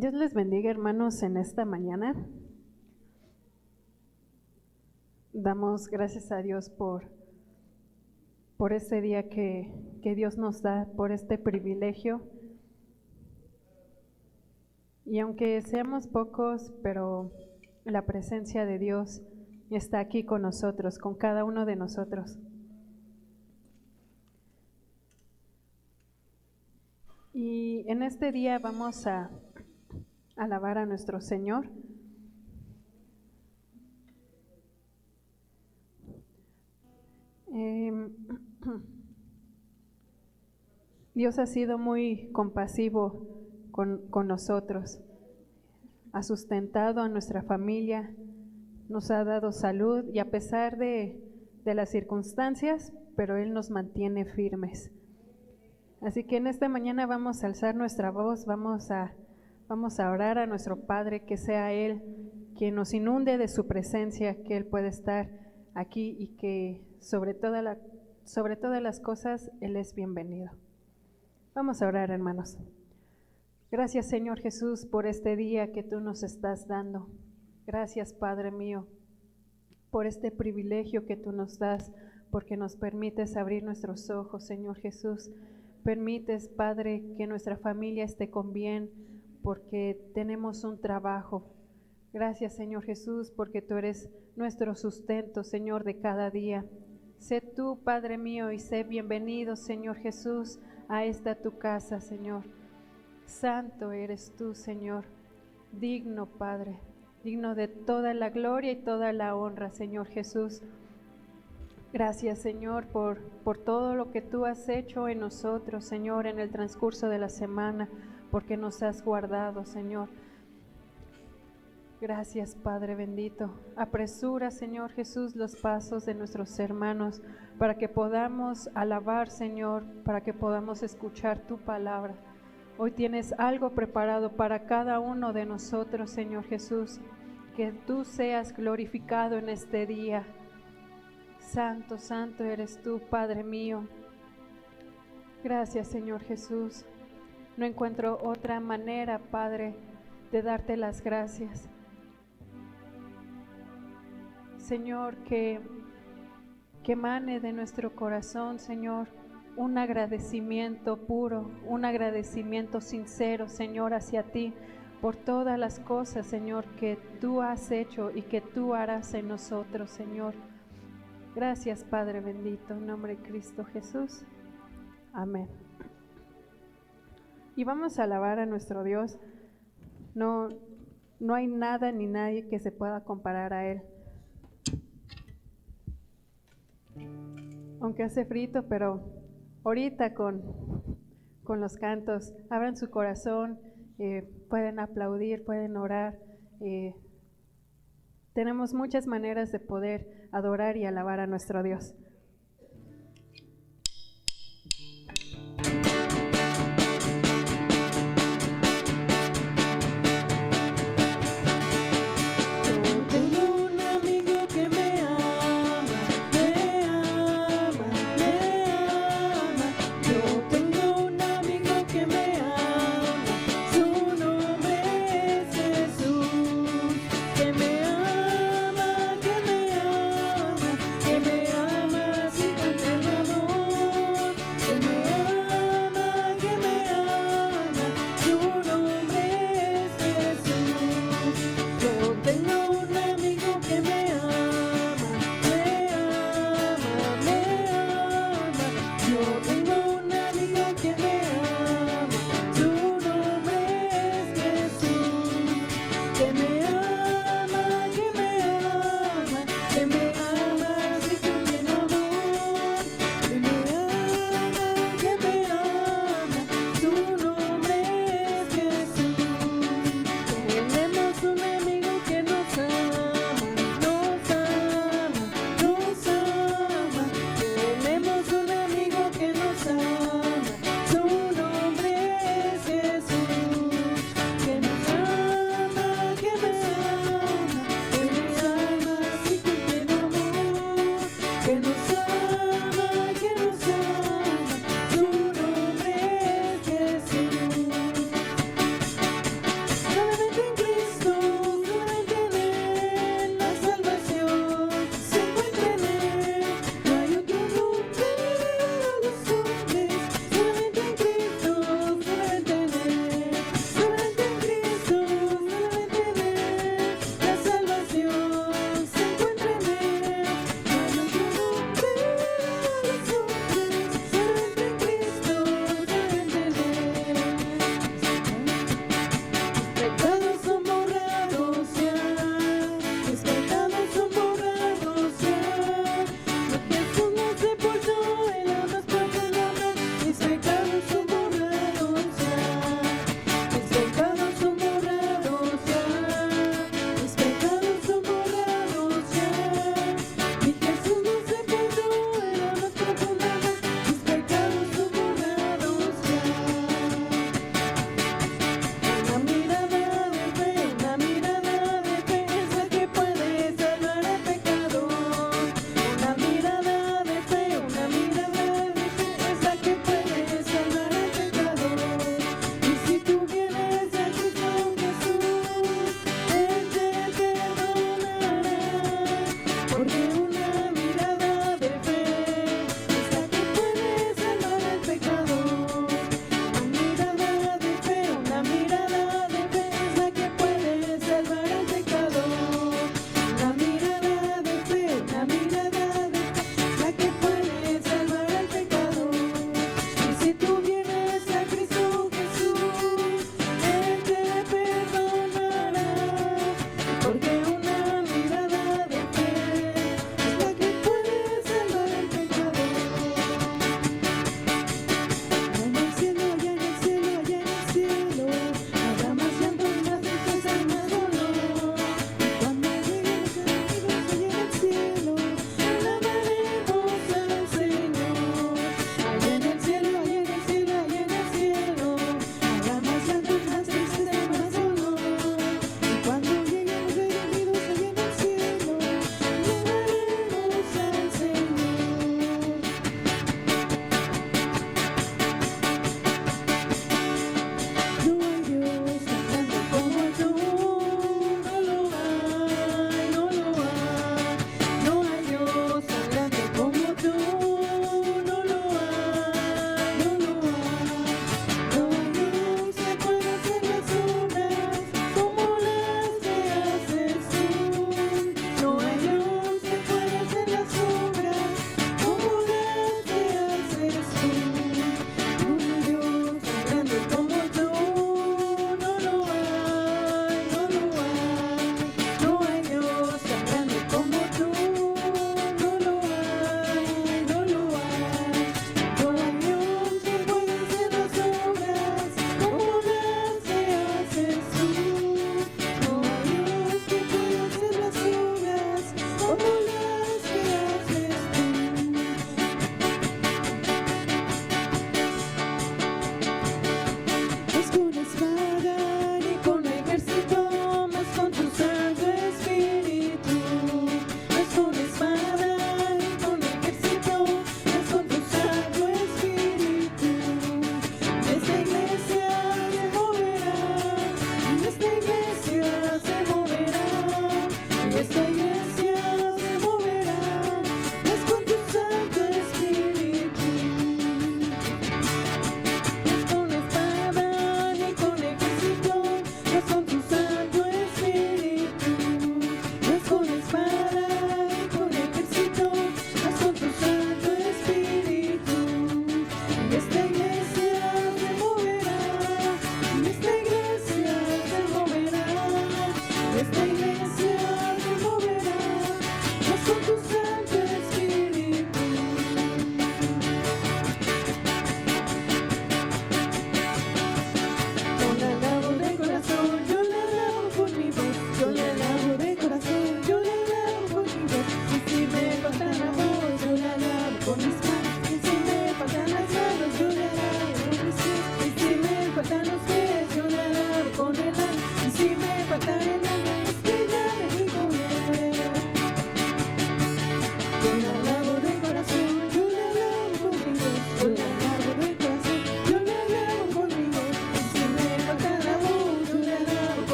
Dios les bendiga, hermanos, en esta mañana. Damos gracias a Dios por este día que Dios nos da, por este privilegio. Y aunque seamos pocos, pero la presencia de Dios está aquí con nosotros, con cada uno de nosotros. Y en este día vamos a alabar a nuestro Señor. Dios ha sido muy compasivo con nosotros, ha sustentado a nuestra familia, nos ha dado salud y a pesar de las circunstancias, pero Él nos mantiene firmes. Así que en esta mañana vamos a alzar nuestra voz, vamos a orar a nuestro Padre, que sea Él quien nos inunde de su presencia, que Él pueda estar aquí y que sobre todas las cosas Él es bienvenido. Vamos a orar, hermanos. Gracias, Señor Jesús, por este día que tú nos estás dando. Gracias, Padre mío, por este privilegio que tú nos das, porque nos permites abrir nuestros ojos, Señor Jesús. Permites, Padre, que nuestra familia esté con bien, porque tenemos un trabajo. Gracias, Señor Jesús, porque tú eres nuestro sustento, Señor, de cada día. Sé tú, Padre mío, y sé bienvenido, Señor Jesús, a esta tu casa, Señor. Santo eres tú, Señor, digno, Padre, digno de toda la gloria y toda la honra, Señor Jesús. Gracias, Señor, por todo lo que tú has hecho en nosotros, Señor, en el transcurso de la semana, porque nos has guardado, Señor. Gracias, Padre bendito. Apresura, Señor Jesús, los pasos de nuestros hermanos para que podamos alabar, Señor, para que podamos escuchar tu palabra. Hoy tienes algo preparado para cada uno de nosotros, Señor Jesús. Que tú seas glorificado en este día. Santo, santo eres tú, Padre mío. Gracias, Señor Jesús. No encuentro otra manera, Padre, de darte las gracias. Señor, que emane de nuestro corazón, Señor, un agradecimiento puro, un agradecimiento sincero, Señor, hacia ti, por todas las cosas, Señor, que tú has hecho y que tú harás en nosotros, Señor. Gracias, Padre bendito, en nombre de Cristo Jesús. Amén. Y vamos a alabar a nuestro Dios. No hay nada ni nadie que se pueda comparar a Él. Aunque hace frío, pero ahorita con los cantos, abran su corazón, pueden aplaudir, pueden orar. Tenemos muchas maneras de poder adorar y alabar a nuestro Dios. Que me ama,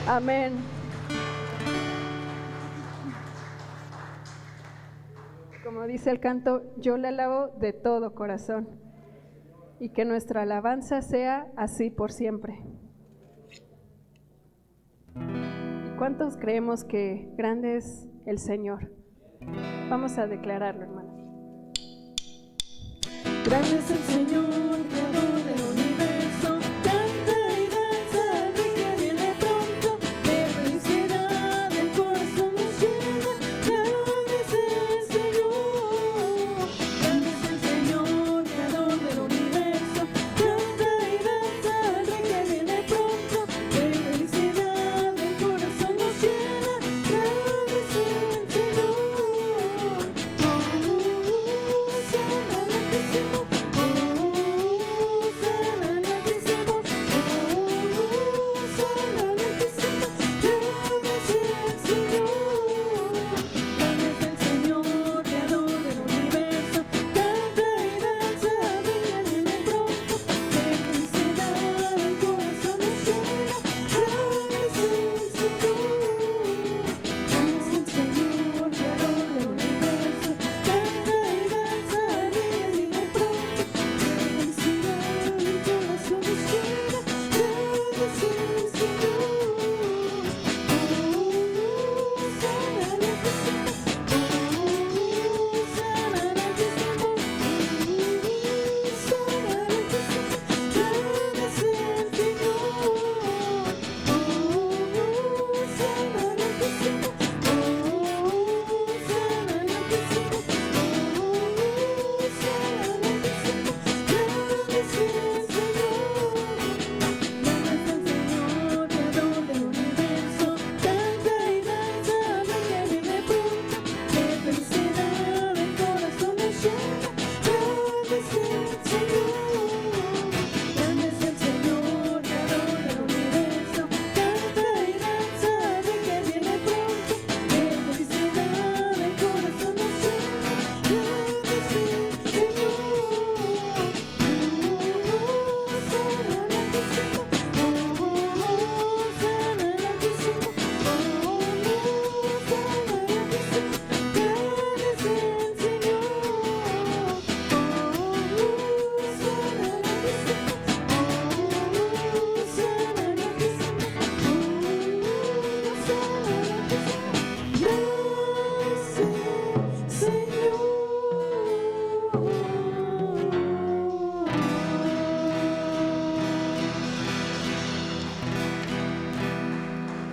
Amén. Como dice el canto, yo le alabo de todo corazón, y que nuestra alabanza sea así por siempre. ¿Y cuántos creemos que grande es el Señor? Vamos a declararlo, hermanos. Grande es el Señor, creador del universo, canta y danza al Rey que viene pronto, de felicidad el corazón nos llena. Grande es el Señor, grande es el Señor, creador del universo, canta y danza al Rey que viene pronto, de felicidad el corazón nos llena. Grande es el Señor.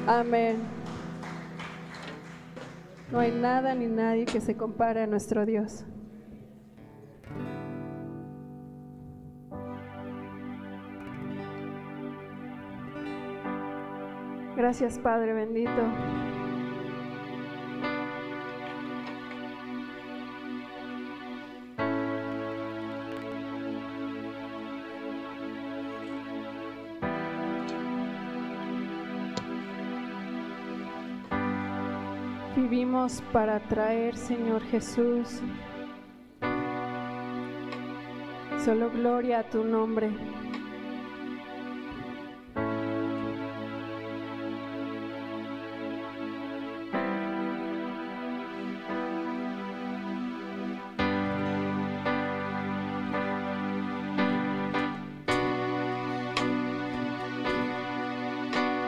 Amén. No hay nada ni nadie que se compare a nuestro Dios. Gracias, Padre bendito. Vivimos para traer, Señor Jesús, solo gloria a tu nombre.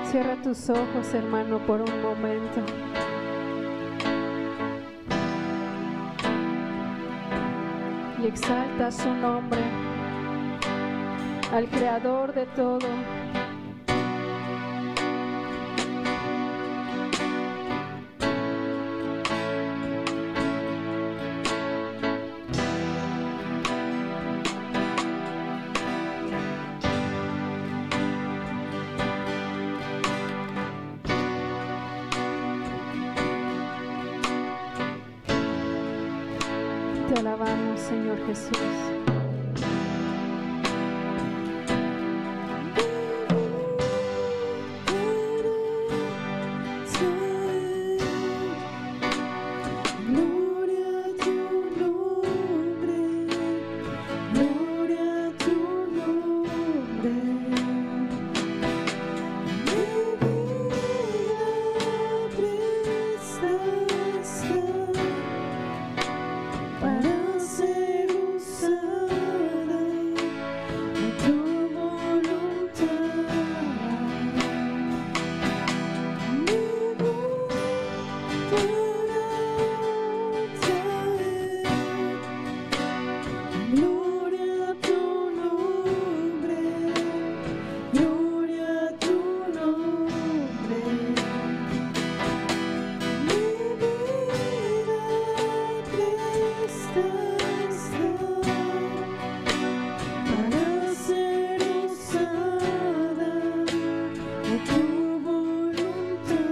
Cierra tus ojos, hermano, por un momento. Y exalta su nombre, al Creador de todo. Te alabamos, Señor Jesús. tu voluntad.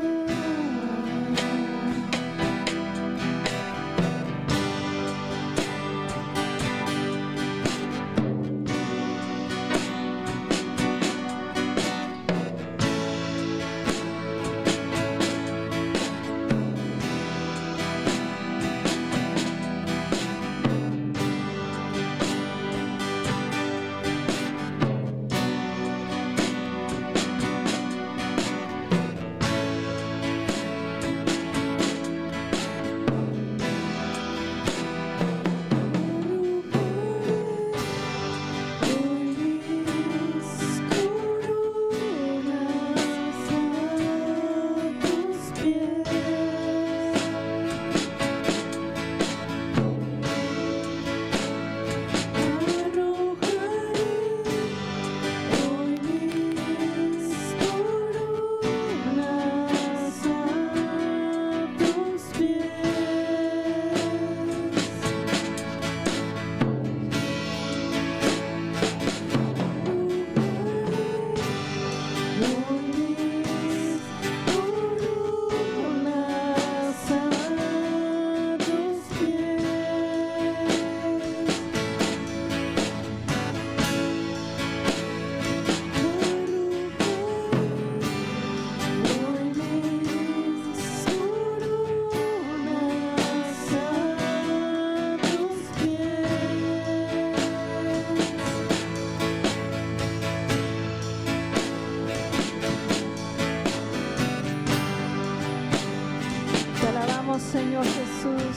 Te alabamos, Señor Jesús.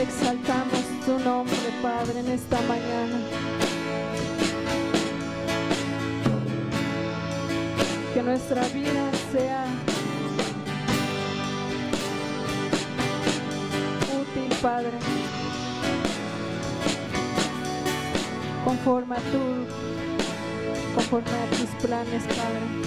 Exaltamos tu nombre, Padre, en esta mañana. Que nuestra vida sea útil, Padre, conforme a tus planes, Padre.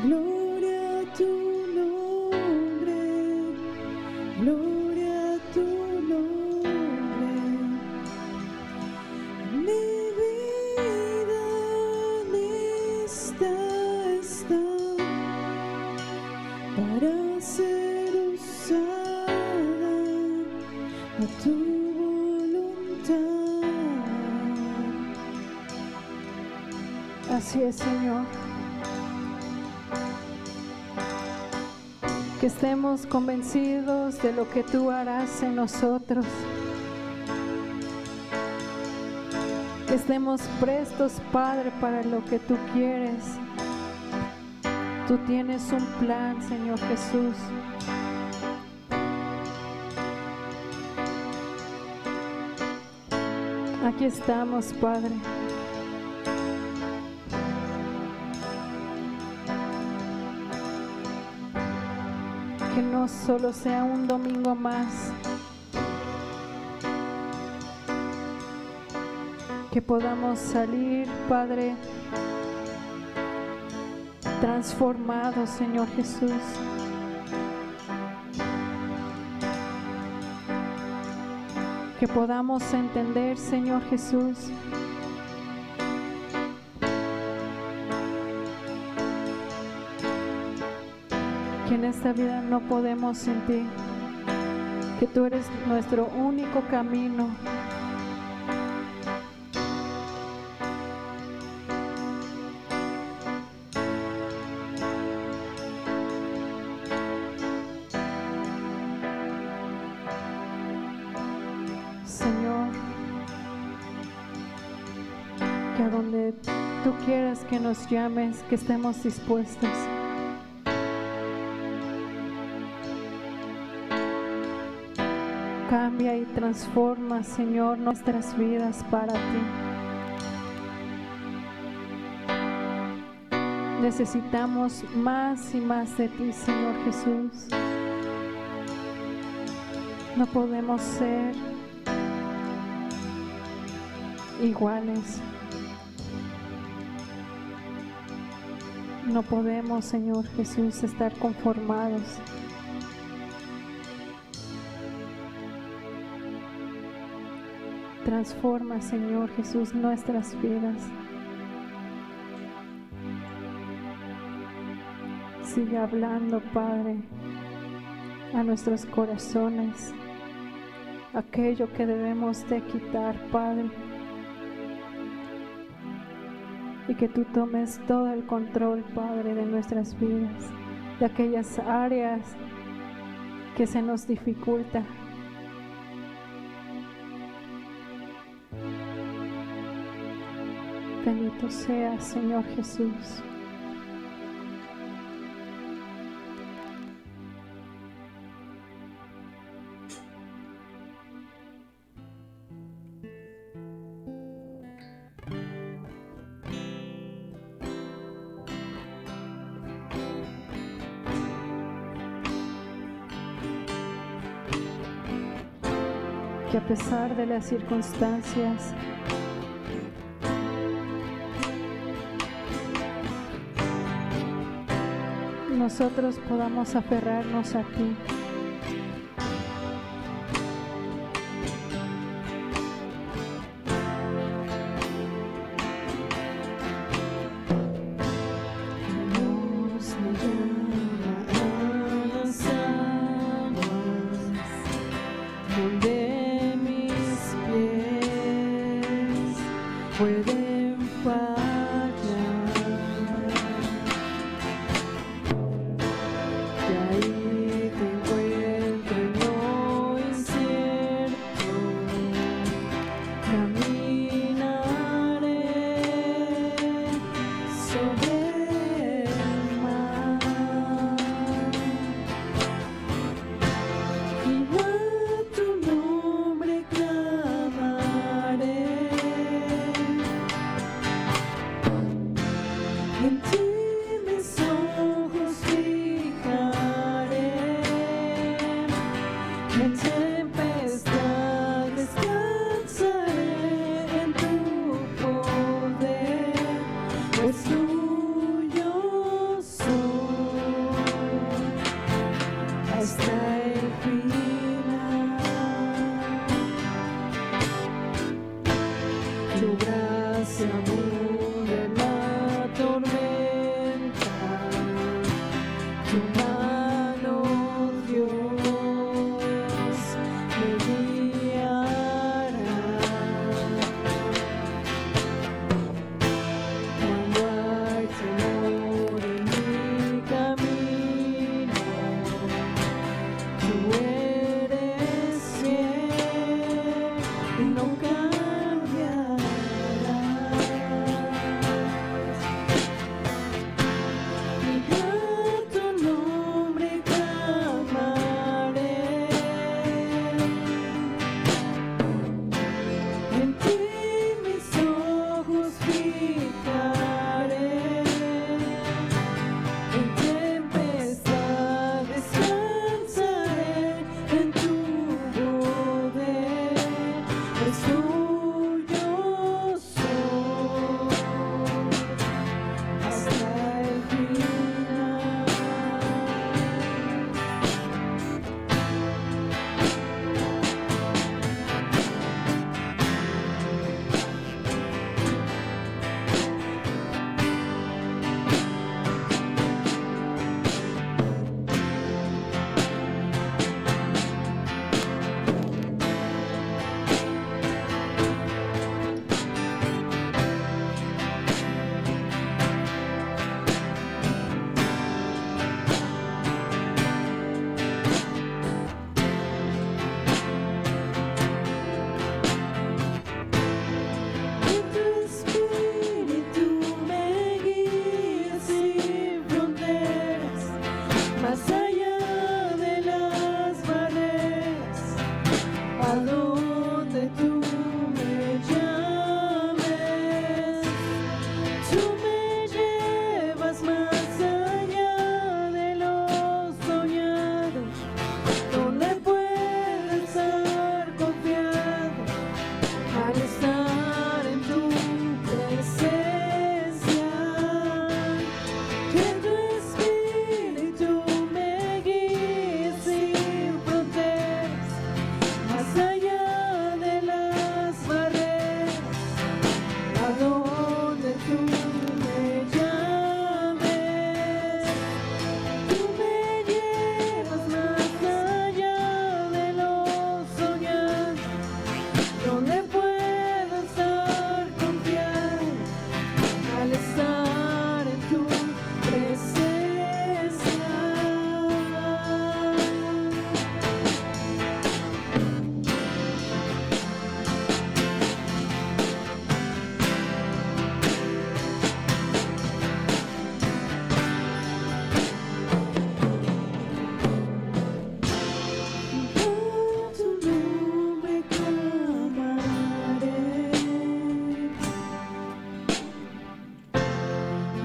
Gloria a tu nombre, gloria a tu nombre. Mi vida lista está para ser usada a tu voluntad. Así es, Señor. Que estemos convencidos de lo que tú harás en nosotros. Que estemos prestos, Padre, para lo que tú quieres. Tú tienes un plan, Señor Jesús. Aquí estamos, Padre. Que no solo sea un domingo más, que podamos salir, Padre, transformados, Señor Jesús. Que podamos entender, Señor Jesús, que en esta vida no podemos sin ti, que tú eres nuestro único camino. Señor, que a donde tú quieras que nos llames, que estemos dispuestos. Cambia y transforma, Señor, nuestras vidas para ti. Necesitamos más y más de ti, Señor Jesús. No podemos ser iguales. No podemos, Señor Jesús, estar conformados. Transforma, Señor Jesús, nuestras vidas. Sigue hablando, Padre, a nuestros corazones, aquello que debemos de quitar, Padre, y que tú tomes todo el control, Padre, de nuestras vidas, de aquellas áreas que se nos dificulta. Bendito seas, Señor Jesús. Que a pesar de las circunstancias, nosotros podamos aferrarnos a ti. Dios me llama a las aguas donde mis pies pueden fallar. Tuyo soy.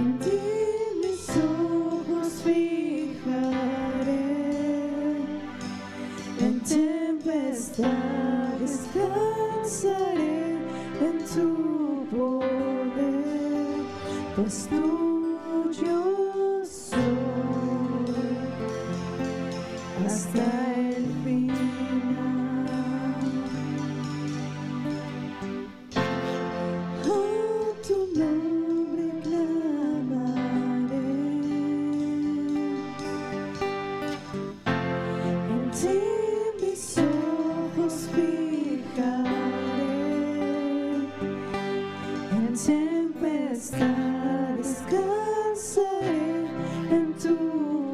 En ti mis ojos fijaré, en tempestad descansaré en tu poder, pues tuyo soy hasta el final. A tu nombre clamaré, en ti mis ojos fijaré, en tempestad descansaré en tu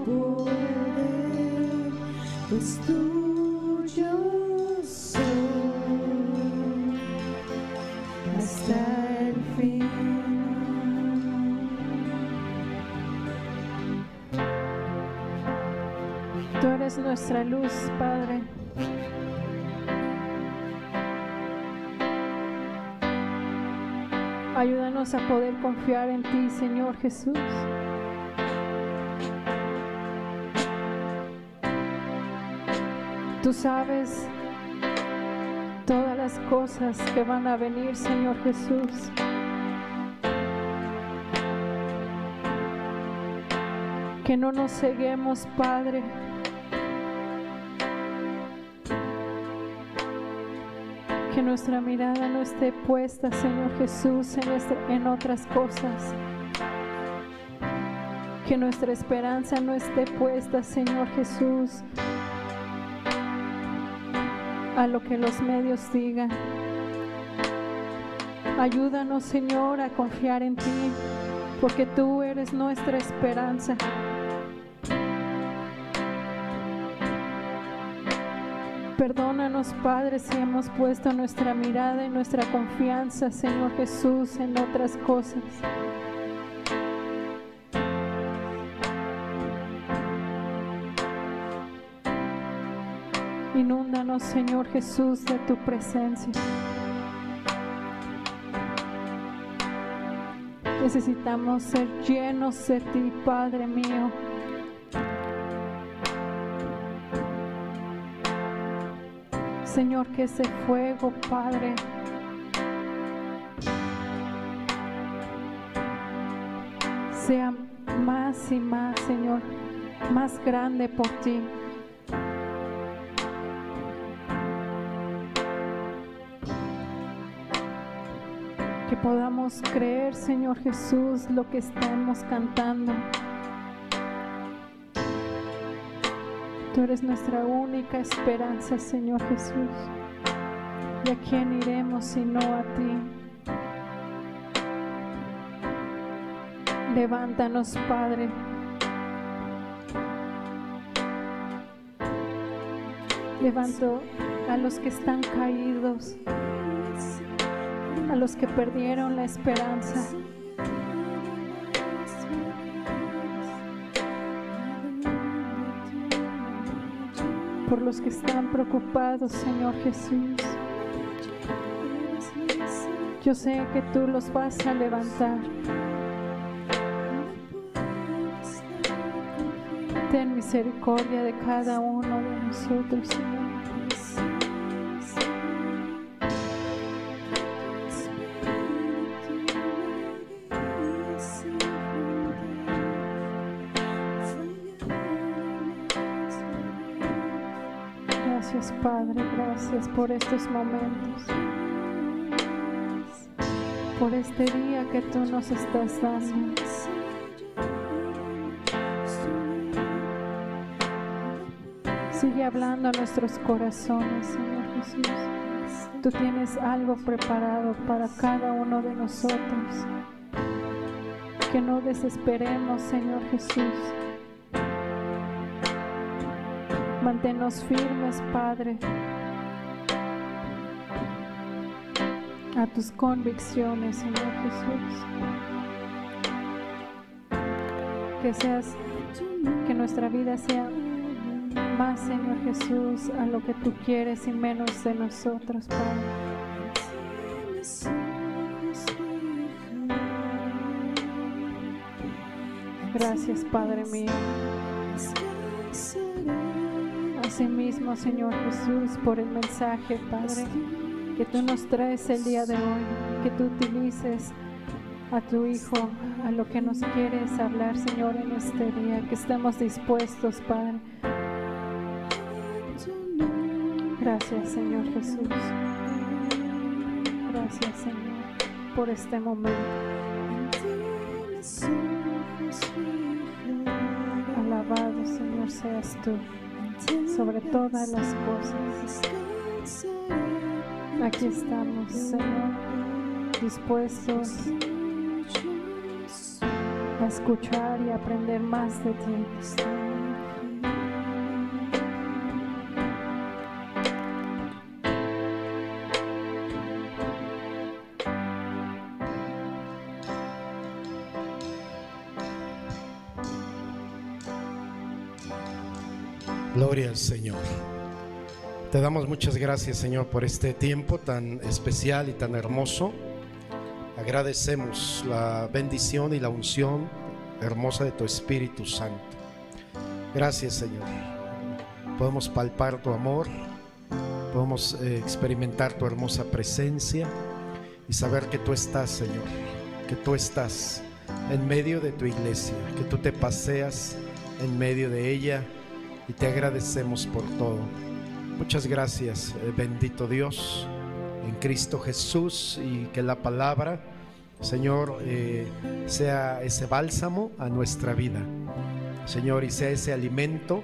poder, pues tuyo soy hasta el final. Tú eres nuestra luz, Padre. Ayúdanos a poder confiar en ti, Señor Jesús. Tú sabes todas las cosas que van a venir, Señor Jesús. Que no nos ceguemos, Padre. Que nuestra mirada no esté puesta, Señor Jesús, en otras cosas. Que nuestra esperanza no esté puesta, Señor Jesús, a lo que los medios digan. Ayúdanos, Señor, a confiar en ti, porque tú eres nuestra esperanza. Perdónanos, Padre, si hemos puesto nuestra mirada y nuestra confianza, Señor Jesús, en otras cosas. Inúndanos, Señor Jesús, de tu presencia. Necesitamos ser llenos de ti, Padre mío. Señor, que ese fuego, Padre, sea más y más, Señor, más grande por ti. Que podamos creer, Señor Jesús, lo que estamos cantando. Tú eres nuestra única esperanza, Señor Jesús. ¿Y a quién iremos sino a ti? Levántanos, Padre. Levanto a los que están caídos, a los que perdieron la esperanza. Por los que están preocupados, Señor Jesús. Yo sé que tú los vas a levantar. Ten misericordia de cada uno de nosotros, Señor. Gracias, Padre, gracias por estos momentos, por este día que tú nos estás dando. Sigue hablando a nuestros corazones, Señor Jesús. Tú tienes algo preparado para cada uno de nosotros. Que no desesperemos, Señor Jesús. Manténnos firmes, Padre, a tus convicciones, Señor Jesús. Que nuestra vida sea más, Señor Jesús, a lo que tú quieres y menos de nosotros, Padre. Gracias, Padre mío. Asimismo, Señor Jesús, por el mensaje, Padre, que tú nos traes el día de hoy, que tú utilices a tu Hijo, a lo que nos quieres hablar, Señor, en este día, que estemos dispuestos, Padre. Gracias, Señor Jesús. Gracias, Señor, por este momento. Alabado, Señor, seas tú sobre todas las cosas. Aquí estamos, Señor, dispuestos a escuchar y aprender más de ti. Gloria al Señor. Te damos muchas gracias, Señor, por este tiempo tan especial y tan hermoso. Agradecemos la bendición y la unción hermosa de tu Espíritu Santo. Gracias, Señor. Podemos palpar tu amor, podemos experimentar tu hermosa presencia y saber que tú estás, Señor, que tú estás en medio de tu iglesia, que tú te paseas en medio de ella. Y te agradecemos por todo. Muchas gracias, bendito Dios, en Cristo Jesús, y que la palabra, Señor, sea ese bálsamo a nuestra vida, Señor, y sea ese alimento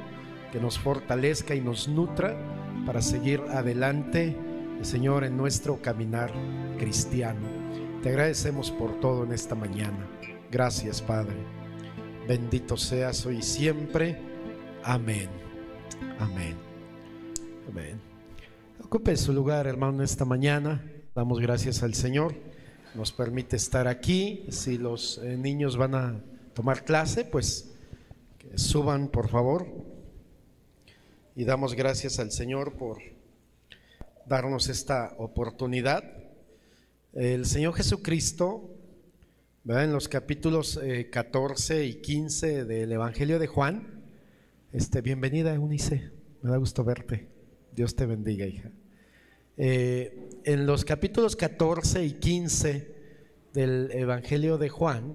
que nos fortalezca y nos nutra para seguir adelante, Señor, en nuestro caminar cristiano. Te agradecemos por todo en esta mañana. Gracias, Padre. Bendito seas hoy y siempre. Amén. Amén. Amén. Ocupe su lugar, hermano, esta mañana. Damos gracias al Señor. Nos permite estar aquí. Si los niños van a tomar clase, pues que suban, por favor. Y damos gracias al Señor por darnos esta oportunidad. El Señor Jesucristo, ¿verdad?, en los capítulos 14 y 15 del Evangelio de Juan. Bienvenida, Eunice, me da gusto verte. Dios te bendiga, hija. En los capítulos 14 y 15 del Evangelio de Juan,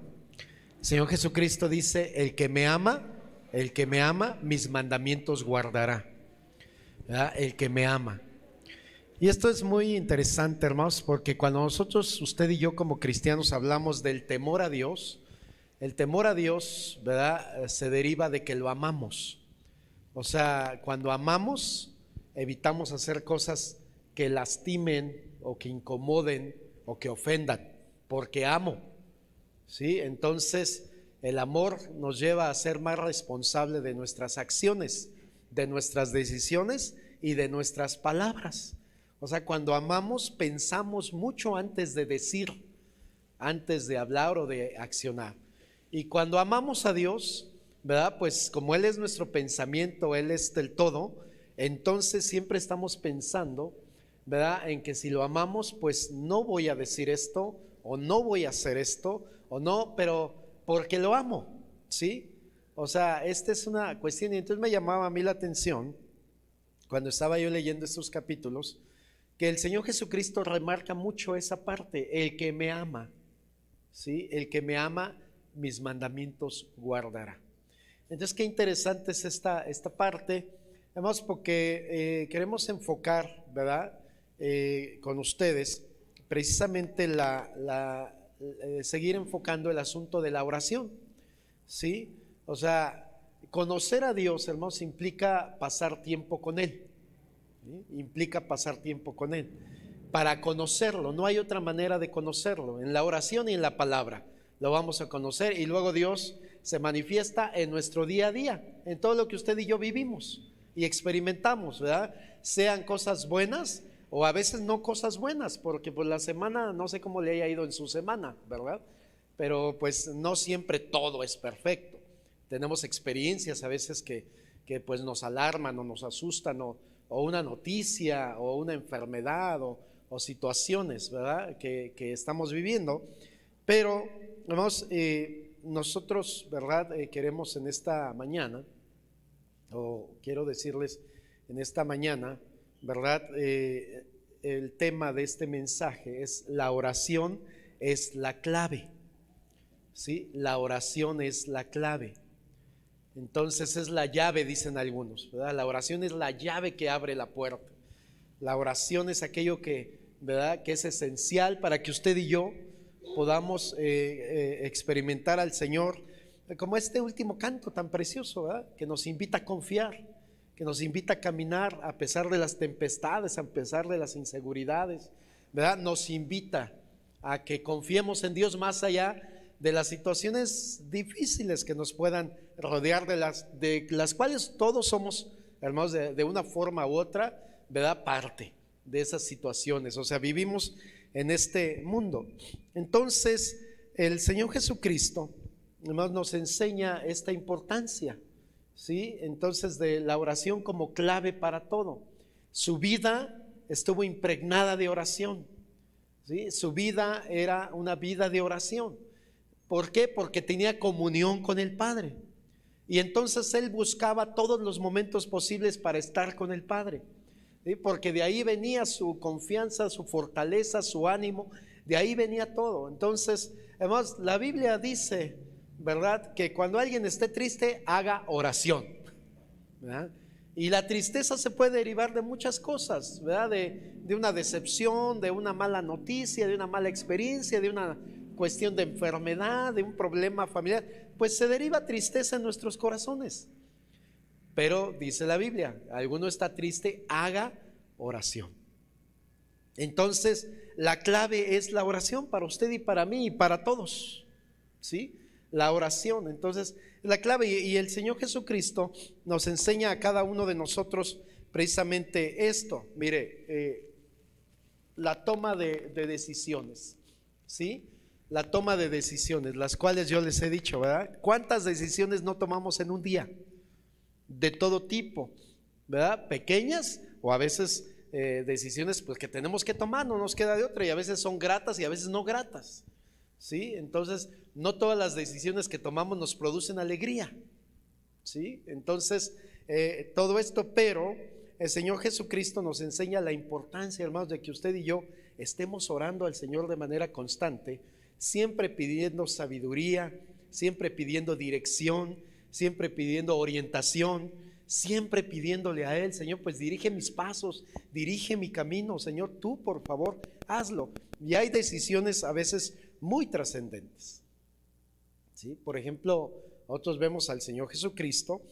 el Señor Jesucristo dice: el que me ama, mis mandamientos guardará. ¿Verdad? El que me ama. Y esto es muy interesante, hermanos, porque cuando nosotros, usted y yo como cristianos, hablamos del temor a Dios, el temor a Dios, ¿verdad?, se deriva de que lo amamos. O sea, cuando amamos, evitamos hacer cosas que lastimen o que incomoden o que ofendan, porque amo, ¿sí? Entonces, el amor nos lleva a ser más responsable de nuestras acciones, de nuestras decisiones y de nuestras palabras. O sea, cuando amamos, pensamos mucho antes de decir, antes de hablar o de accionar. Y cuando amamos a Dios, ¿verdad?, pues como Él es nuestro pensamiento, Él es el todo, entonces siempre estamos pensando, ¿verdad?, en que si lo amamos, pues no voy a decir esto, o no voy a hacer esto, o no, pero porque lo amo, ¿sí? O sea, esta es una cuestión. Y entonces me llamaba a mí la atención, cuando estaba yo leyendo estos capítulos, que el Señor Jesucristo remarca mucho esa parte: el que me ama, ¿sí? El que me ama, mis mandamientos guardará. Entonces, qué interesante es esta parte, además, porque queremos enfocar, ¿verdad?, con ustedes precisamente seguir enfocando el asunto de la oración, ¿sí? O sea, conocer a Dios, hermanos, implica pasar tiempo con Él, ¿sí? Implica pasar tiempo con Él para conocerlo. No hay otra manera de conocerlo, en la oración y en la palabra lo vamos a conocer, y luego Dios se manifiesta en nuestro día a día, en todo lo que usted y yo vivimos y experimentamos, ¿verdad? Sean cosas buenas o a veces no cosas buenas, porque pues la semana, no sé cómo le haya ido en su semana, ¿verdad? Pero pues no siempre todo es perfecto. Tenemos experiencias a veces que pues nos alarman o nos asustan, o una noticia o una enfermedad o situaciones, ¿verdad?, que estamos viviendo. Pero vamos, nosotros, ¿verdad? Queremos en esta mañana, o quiero decirles en esta mañana, ¿verdad? El tema de este mensaje es: la oración es la clave. ¿Sí? La oración es la clave. Entonces es la llave, dicen algunos, ¿verdad? La oración es la llave que abre la puerta. La oración es aquello que, ¿verdad?, que es esencial para que usted y yo podamos experimentar al Señor, como este último canto tan precioso, ¿verdad?, que nos invita a confiar, que nos invita a caminar a pesar de las tempestades, a pesar de las inseguridades, ¿verdad? Nos invita a que confiemos en Dios más allá de las situaciones difíciles que nos puedan rodear, de las cuales todos somos, hermanos, de una forma u otra, ¿verdad?, parte de esas situaciones. O sea, vivimos en este mundo. Entonces el Señor Jesucristo, hermanos, nos enseña esta importancia, ¿sí? Entonces, de la oración como clave para todo. Su vida estuvo impregnada de oración, ¿sí? Su vida era una vida de oración. ¿Por qué? Porque tenía comunión con el Padre. Y entonces él buscaba todos los momentos posibles para estar con el Padre, ¿sí? Porque de ahí venía su confianza, su fortaleza, su ánimo, de ahí venía todo. Entonces, además, la Biblia dice, ¿verdad?, que cuando alguien esté triste, haga oración, ¿verdad? Y la tristeza se puede derivar de muchas cosas, ¿verdad? De una decepción, de una mala noticia, de una mala experiencia, de una cuestión de enfermedad, de un problema familiar, pues se deriva tristeza en nuestros corazones. Pero dice la Biblia, alguno está triste, haga oración. Entonces la clave es la oración para usted y para mí y para todos, ¿sí? La oración, entonces, la clave. Y el Señor Jesucristo nos enseña a cada uno de nosotros precisamente esto. Mire, la toma de decisiones, ¿sí? La toma de decisiones, las cuales yo les he dicho, ¿verdad? ¿Cuántas decisiones no tomamos en un día? De todo tipo, ¿verdad? Pequeñas o a veces decisiones pues que tenemos que tomar, no nos queda de otra, y a veces son gratas y a veces no gratas, ¿sí? Entonces, no todas las decisiones que tomamos nos producen alegría, ¿sí? Entonces, todo esto, pero el Señor Jesucristo nos enseña la importancia, hermanos, de que usted y yo estemos orando al Señor de manera constante, siempre pidiendo sabiduría, siempre pidiendo dirección, siempre pidiendo orientación, siempre pidiéndole a Él: Señor, pues dirige mis pasos, dirige mi camino, Señor, tú por favor hazlo. Y hay decisiones a veces muy trascendentes, ¿sí? Por ejemplo, nosotros vemos al Señor Jesucristo,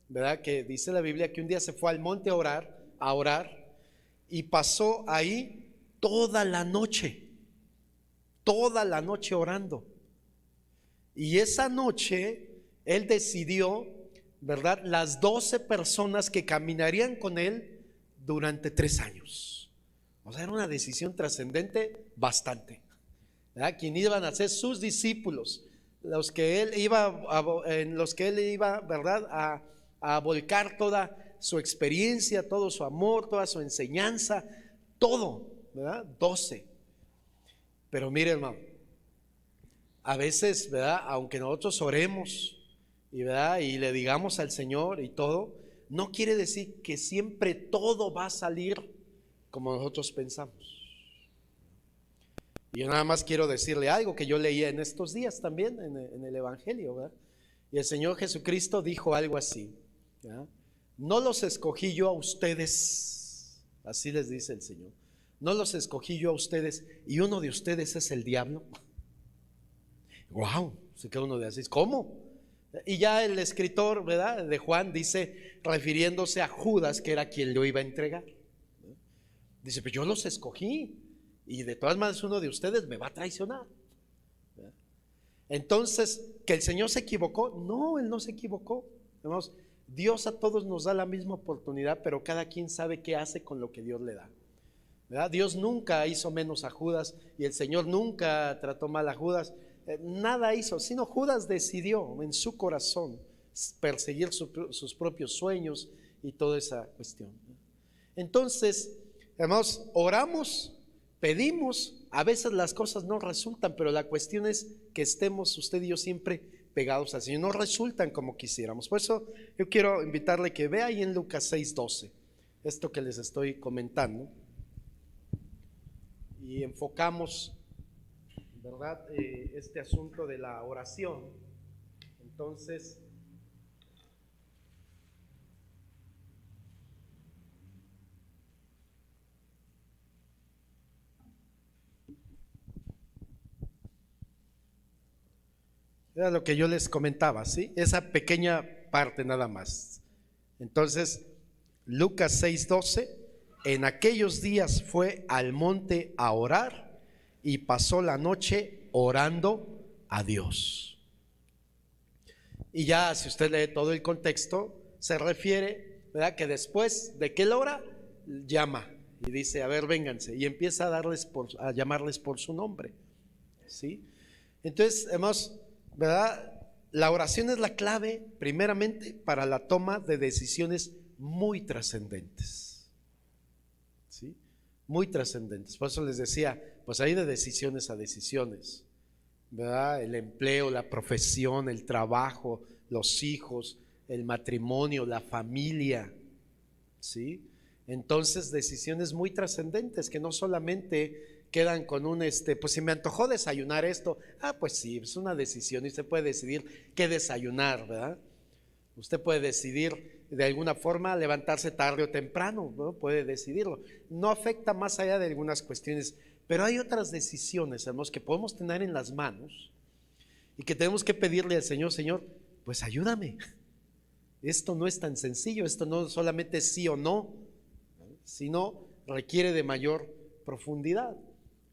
¿verdad?, que dice la Biblia que un día se fue al monte a orar, y pasó ahí toda la noche orando. Y esa noche él decidió, ¿verdad?, las 12 personas que caminarían con él durante 3 años. O sea, era una decisión trascendente bastante, ¿verdad? Quien iban a ser sus discípulos, los que él iba en los que él iba, ¿verdad?, a volcar toda su experiencia, todo su amor, toda su enseñanza, todo, ¿verdad? 12. Pero mire, hermano, a veces, ¿verdad?, aunque nosotros oremos y, ¿verdad?, y le digamos al Señor y todo, no quiere decir que siempre todo va a salir como nosotros pensamos. Y yo nada más quiero decirle algo que yo leía en estos días también en el Evangelio, ¿verdad? Y el Señor Jesucristo dijo algo así, ¿verdad? No los escogí yo a ustedes, así les dice el Señor. No los escogí yo a ustedes y uno de ustedes es el diablo. Wow, se queda uno de así, ¿cómo? Y ya el escritor, ¿verdad?, de Juan dice, refiriéndose a Judas, que era quien lo iba a entregar, dice: pues yo los escogí y de todas maneras uno de ustedes me va a traicionar. Entonces, ¿que el Señor se equivocó? No, Él no se equivocó. Hermanos, Dios a todos nos da la misma oportunidad, pero cada quien sabe qué hace con lo que Dios le da, ¿verdad? Dios nunca hizo menos a Judas y el Señor nunca trató mal a Judas, nada hizo, sino Judas decidió en su corazón perseguir sus propios sueños y toda esa cuestión. Entonces, hermanos, oramos, pedimos, a veces las cosas no resultan, pero la cuestión es que estemos usted y yo siempre pegados al Señor, no resultan como quisiéramos. Por eso yo quiero invitarle que vea ahí en Lucas 6:12, esto que les estoy comentando, y enfocamos, ¿verdad? Este asunto de la oración. Entonces, era lo que yo les comentaba, ¿sí? Esa pequeña parte nada más. Entonces, Lucas 6:12, en aquellos días fue al monte a orar y pasó la noche orando a Dios. Y ya si usted lee todo el contexto, se refiere, ¿verdad?, que después de que él ora, llama y dice, a ver, vénganse, y empieza a llamarles por su nombre, ¿sí? Entonces, ¿verdad? La oración es la clave, primeramente, para la toma de decisiones muy trascendentes, ¿sí? Muy trascendentes. Por eso les decía, pues hay de decisiones a decisiones, ¿verdad? El empleo, la profesión, el trabajo, los hijos, el matrimonio, la familia, ¿sí? Entonces, decisiones muy trascendentes que no solamente quedan con pues si me antojó desayunar esto, pues sí, es una decisión y usted puede decidir qué desayunar, ¿verdad? Usted puede decidir de alguna forma levantarse tarde o temprano, ¿no? Puede decidirlo. No afecta más allá de algunas cuestiones, pero hay otras decisiones, hermanos, que podemos tener en las manos y que tenemos que pedirle al Señor, Señor, pues ayúdame. Esto no es tan sencillo, esto no solamente es sí o no, sino requiere de mayor profundidad.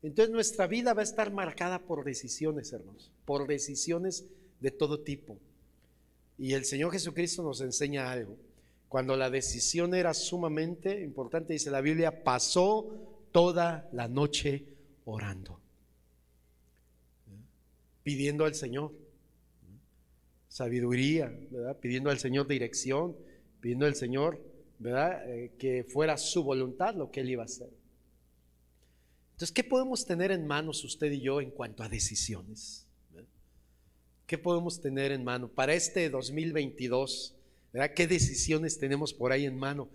Entonces nuestra vida va a estar marcada por decisiones, hermanos, por decisiones de todo tipo. Y el Señor Jesucristo nos enseña algo. Cuando la decisión era sumamente importante, dice la Biblia, pasó toda la noche orando, pidiendo al Señor sabiduría, ¿verdad? Pidiendo al Señor dirección, pidiendo al Señor, ¿verdad? Que fuera su voluntad lo que Él iba a hacer. Entonces, ¿qué podemos tener en manos usted y yo en cuanto a decisiones? ¿Qué podemos tener en mano para este 2022? ¿Verdad? ¿Qué decisiones tenemos por ahí en mano?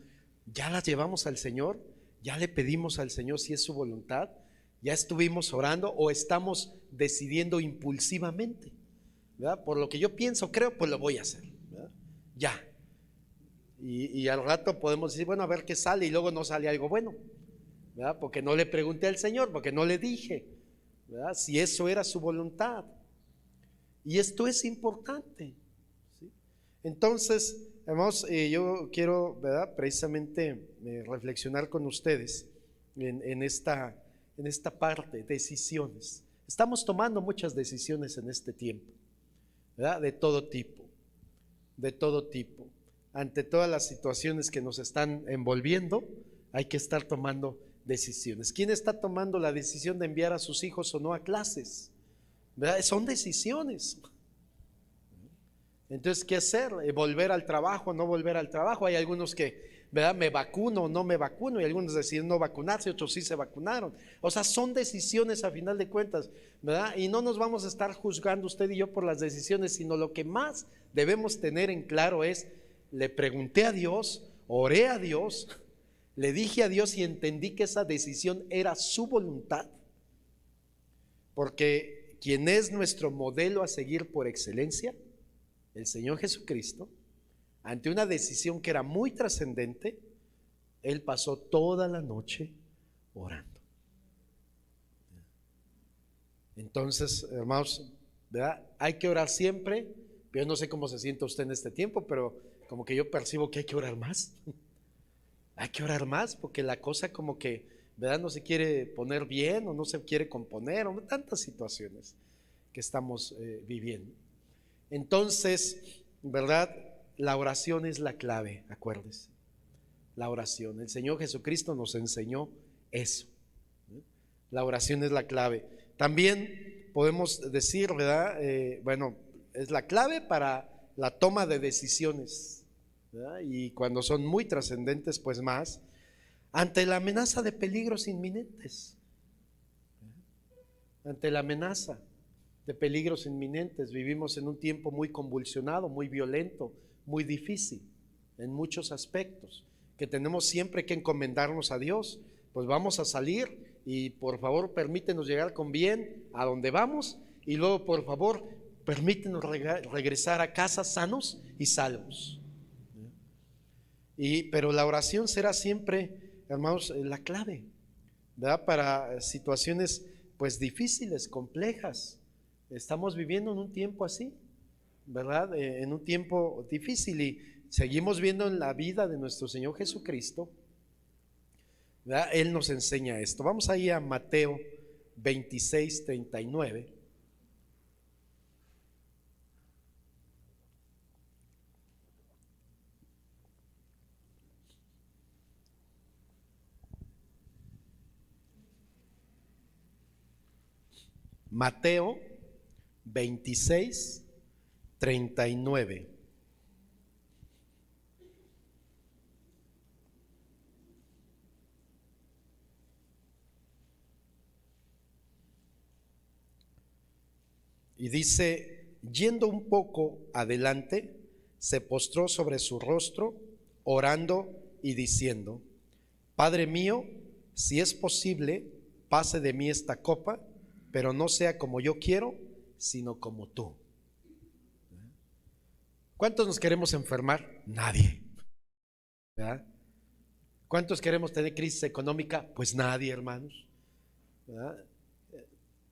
¿Ya las llevamos al Señor? ¿Ya le pedimos al Señor si es su voluntad? ¿Ya estuvimos orando o estamos decidiendo impulsivamente? ¿Verdad? Por lo que yo pienso, creo, pues lo voy a hacer, ¿verdad? Ya. Y al rato podemos decir, bueno, a ver qué sale, y luego no sale algo bueno, ¿verdad? Porque no le pregunté al Señor, porque no le dije, ¿verdad?, si eso era su voluntad. Y esto es importante, ¿sí? Entonces, hermanos, yo quiero, ¿verdad?, precisamente reflexionar con ustedes en esta parte, decisiones. Estamos tomando muchas decisiones en este tiempo, ¿verdad?, de todo tipo, de todo tipo. Ante todas las situaciones que nos están envolviendo, hay que estar tomando decisiones. ¿Quién está tomando la decisión de enviar a sus hijos o no a clases? ¿Verdad? Son decisiones. Entonces, ¿qué hacer? ¿Volver al trabajo o no volver al trabajo? Hay algunos que, ¿verdad?, me vacuno o no me vacuno, y algunos deciden no vacunarse, otros sí se vacunaron. O sea, son decisiones a final de cuentas, ¿verdad? Y no nos vamos a estar juzgando usted y yo por las decisiones, sino lo que más debemos tener en claro es, le pregunté a Dios, oré a Dios, le dije a Dios y entendí que esa decisión era su voluntad, porque quien es nuestro modelo a seguir por excelencia, el Señor Jesucristo, ante una decisión que era muy trascendente, Él pasó toda la noche orando. Entonces, hermanos, ¿verdad?, hay que orar siempre. Yo no sé cómo se siente usted en este tiempo, pero como que yo percibo que hay que orar más. Hay que orar más porque la cosa como que, ¿verdad?, no se quiere poner bien o no se quiere componer, o tantas situaciones que estamos viviendo. Entonces, ¿verdad?, la oración es la clave, acuérdese. La oración, el Señor Jesucristo nos enseñó eso. La oración es la clave. También podemos decir, ¿verdad?, bueno, es la clave para la toma de decisiones, ¿verdad?, y cuando son muy trascendentes, pues más, ante la amenaza de peligros inminentes, ante la amenaza de peligros inminentes. Vivimos en un tiempo muy convulsionado, muy violento, muy difícil en muchos aspectos, que tenemos siempre que encomendarnos a Dios. Pues vamos a salir y por favor permítenos llegar con bien a donde vamos, y luego por favor permítenos regresar a casa sanos y salvos. Pero la oración será siempre, hermanos, la clave, ¿verdad? Para situaciones pues difíciles, complejas. Estamos viviendo en un tiempo así, ¿verdad? En un tiempo difícil, y seguimos viendo en la vida de nuestro Señor Jesucristo, ¿verdad? Él nos enseña esto. Vamos ahí a Mateo 26:39. Mateo 26:39. Y dice: yendo un poco adelante, se postró sobre su rostro, orando y diciendo: Padre mío, si es posible, pase de mí esta copa, pero no sea como yo quiero, sino como tú. ¿Cuántos nos queremos enfermar? Nadie. ¿Verdad? ¿Cuántos queremos tener crisis económica? Pues nadie, hermanos. ¿Verdad?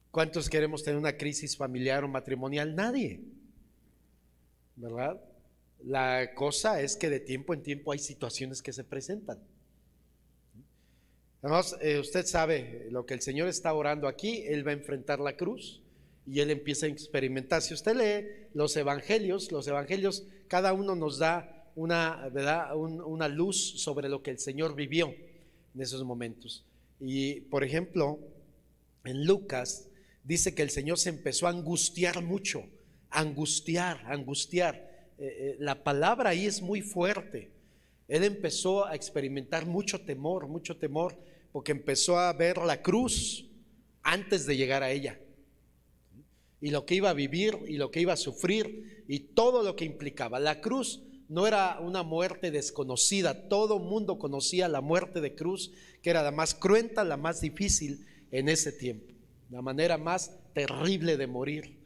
¿Cuántos queremos tener una crisis familiar o matrimonial? Nadie. ¿Verdad? La cosa es que de tiempo en tiempo hay situaciones que se presentan. Además, usted sabe lo que el Señor está orando aquí. Él va a enfrentar la cruz y Él empieza a experimentar. Si usted lee los evangelios, cada uno nos da una, ¿verdad? Una luz sobre lo que el Señor vivió en esos momentos. Y por ejemplo, en Lucas dice que el Señor se empezó a angustiar mucho, angustiar. La palabra ahí es muy fuerte. Él empezó a experimentar mucho temor, porque empezó a ver la cruz antes de llegar a ella, y lo que iba a vivir y lo que iba a sufrir y todo lo que implicaba. La cruz no era una muerte desconocida, todo mundo conocía la muerte de cruz, que era la más cruenta, la más difícil en ese tiempo, la manera más terrible de morir.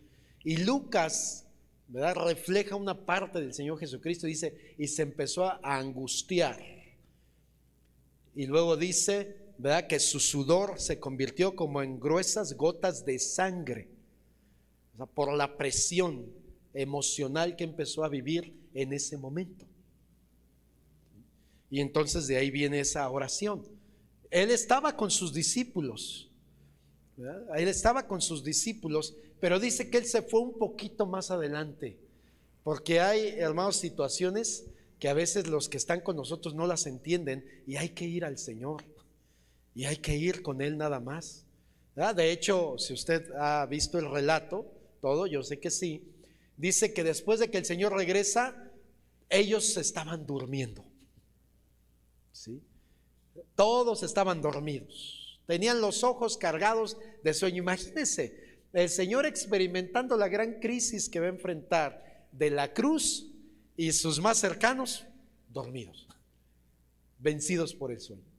Y Lucas, ¿verdad?, refleja una parte del Señor Jesucristo. Dice: y se empezó a angustiar. Y luego dice, ¿verdad?, que su sudor se convirtió como en gruesas gotas de sangre, o sea, por la presión emocional que empezó a vivir en ese momento. Y entonces de ahí viene esa oración. Él estaba con sus discípulos, ¿verdad? Él estaba con sus discípulos, pero dice que él se fue un poquito más adelante, porque hay, hermanos, situaciones que a veces los que están con nosotros no las entienden, y hay que ir al Señor, y hay que ir con Él nada más, ¿verdad? De hecho, si usted ha visto el relato, todo, yo sé que sí, dice que después de que el Señor regresa, ellos estaban durmiendo, ¿sí? Todos estaban dormidos, tenían los ojos cargados de sueño. Imagínense el Señor experimentando la gran crisis que va a enfrentar de la cruz, y sus más cercanos dormidos, vencidos por el sueño.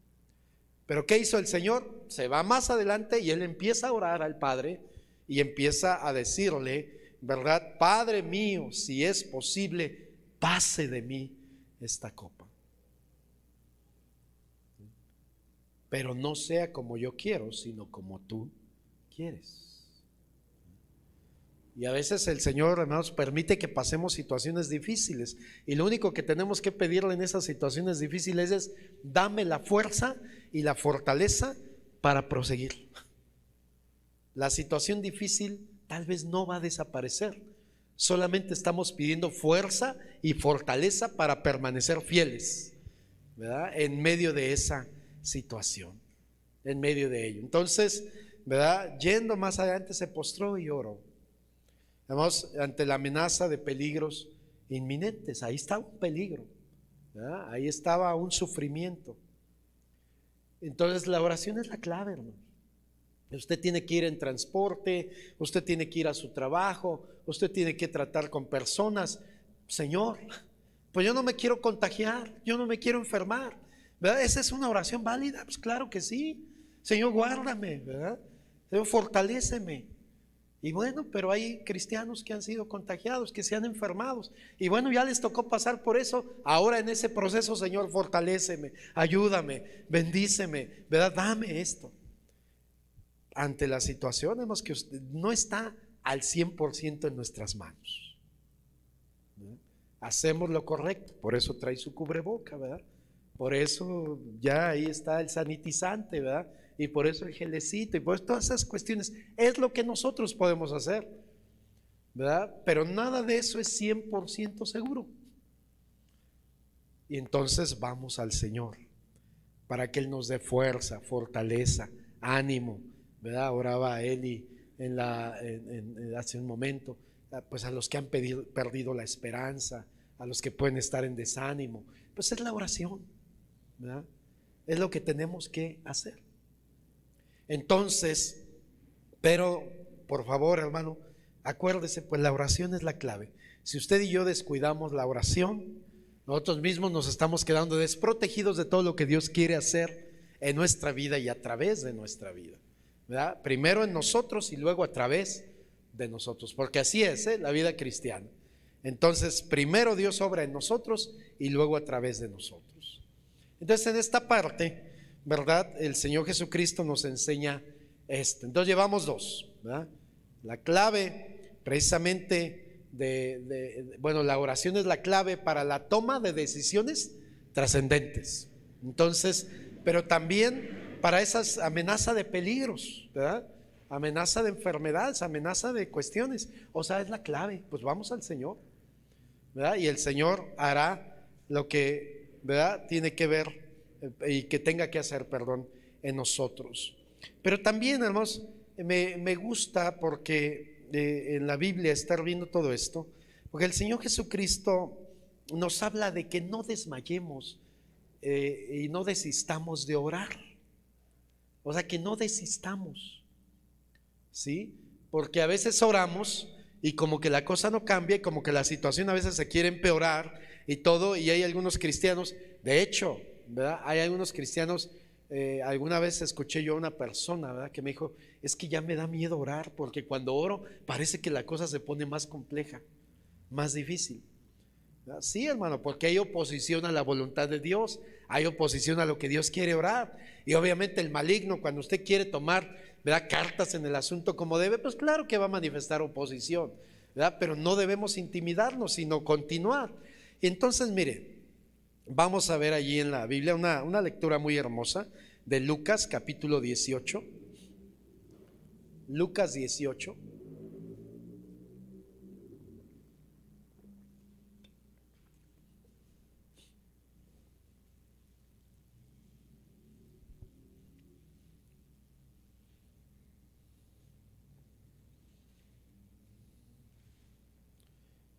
Pero ¿qué hizo el Señor? Se va más adelante y Él empieza a orar al Padre y empieza a decirle, ¿verdad? Padre mío, si es posible, pase de mí esta copa, pero no sea como yo quiero, sino como tú quieres. Y a veces el Señor, hermanos, permite que pasemos situaciones difíciles, y lo único que tenemos que pedirle en esas situaciones difíciles es: dame la fuerza y la fortaleza para proseguir. La situación difícil tal vez no va a desaparecer, solamente estamos pidiendo fuerza y fortaleza para permanecer fieles, ¿verdad?, en medio de esa situación, en medio de ello. Entonces, ¿verdad?, yendo más adelante, se postró y oró. Vamos, ante la amenaza de peligros inminentes. Ahí estaba un peligro, ¿verdad? Ahí estaba un sufrimiento. Entonces la oración es la clave, hermano. Usted tiene que ir en transporte, usted tiene que ir a su trabajo, usted tiene que tratar con personas. Señor, pues yo no me quiero contagiar, yo no me quiero enfermar, ¿verdad? ¿Esa es una oración válida? Pues claro que sí. Señor, guárdame, ¿verdad? Señor, fortaléceme. Y bueno, pero hay cristianos que han sido contagiados, que se han enfermado. Y bueno, ya les tocó pasar por eso. Ahora en ese proceso, Señor, fortaléceme, ayúdame, bendíceme, ¿verdad? Dame esto. Ante la situación, vemos que usted no está al 100% en nuestras manos, ¿verdad? Hacemos lo correcto, por eso trae su cubreboca, ¿verdad? Por eso ya ahí está el sanitizante, ¿verdad? Y por eso el gelecito, y por eso todas esas cuestiones es lo que nosotros podemos hacer, ¿verdad? Pero nada de eso es 100% seguro. Y entonces vamos al Señor para que Él nos dé fuerza, fortaleza, ánimo, ¿verdad? Oraba Eli hace un momento, pues a los que han perdido la esperanza, a los que pueden estar en desánimo, pues es la oración, ¿verdad? Es lo que tenemos que hacer. Entonces, pero por favor, hermano, acuérdese, pues la oración es la clave. Si usted y yo descuidamos la oración, nosotros mismos nos estamos quedando desprotegidos de todo lo que Dios quiere hacer en nuestra vida y a través de nuestra vida, ¿verdad? Primero en nosotros y luego a través de nosotros, porque así es, la vida cristiana. Entonces, primero Dios obra en nosotros y luego a través de nosotros. Entonces, en esta parte, ¿verdad? El Señor Jesucristo nos enseña esto. Entonces llevamos dos, ¿verdad? La clave precisamente bueno, la oración es la clave para la toma de decisiones trascendentes. Entonces, pero también para esas amenaza de peligros, ¿verdad? Amenaza de enfermedades, amenaza de cuestiones. O sea, es la clave. Pues vamos al Señor, ¿verdad? Y el Señor hará lo que, ¿verdad?, tiene que ver y que tenga que hacer, perdón, en nosotros. Pero también, hermanos, me gusta porque en la Biblia estar viendo todo esto, porque el Señor Jesucristo nos habla de que no desmayemos y no desistamos de orar. O sea, que no desistamos, ¿sí? Porque a veces oramos y como que la cosa no cambia, y como que la situación a veces se quiere empeorar y todo, y hay algunos cristianos, de hecho, ¿verdad? Hay algunos cristianos, alguna vez escuché yo a una persona, ¿verdad?, que me dijo, es que ya me da miedo orar, porque cuando oro parece que la cosa se pone más compleja, más difícil, ¿verdad? Sí, hermano, porque hay oposición a la voluntad de Dios, hay oposición a lo que Dios quiere orar, y obviamente el maligno, cuando usted quiere tomar, ¿verdad?, cartas en el asunto como debe, pues claro que va a manifestar oposición, ¿verdad? Pero no debemos intimidarnos, sino continuar. Y entonces, mire, vamos a ver allí en la Biblia una lectura muy hermosa de Lucas capítulo 18. Lucas 18.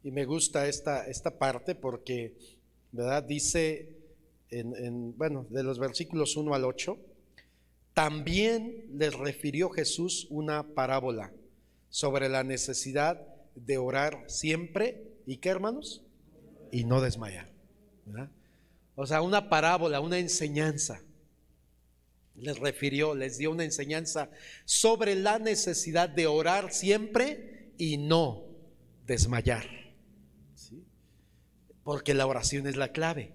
Y me gusta esta parte porque, ¿verdad?, dice bueno, de los versículos 1 al 8, también les refirió Jesús una parábola sobre la necesidad de orar siempre, ¿y qué, hermanos? Y no desmayar, ¿verdad? O sea, una parábola, una enseñanza. Les dio una enseñanza sobre la necesidad de orar siempre y no desmayar, ¿sí? Porque la oración es la clave.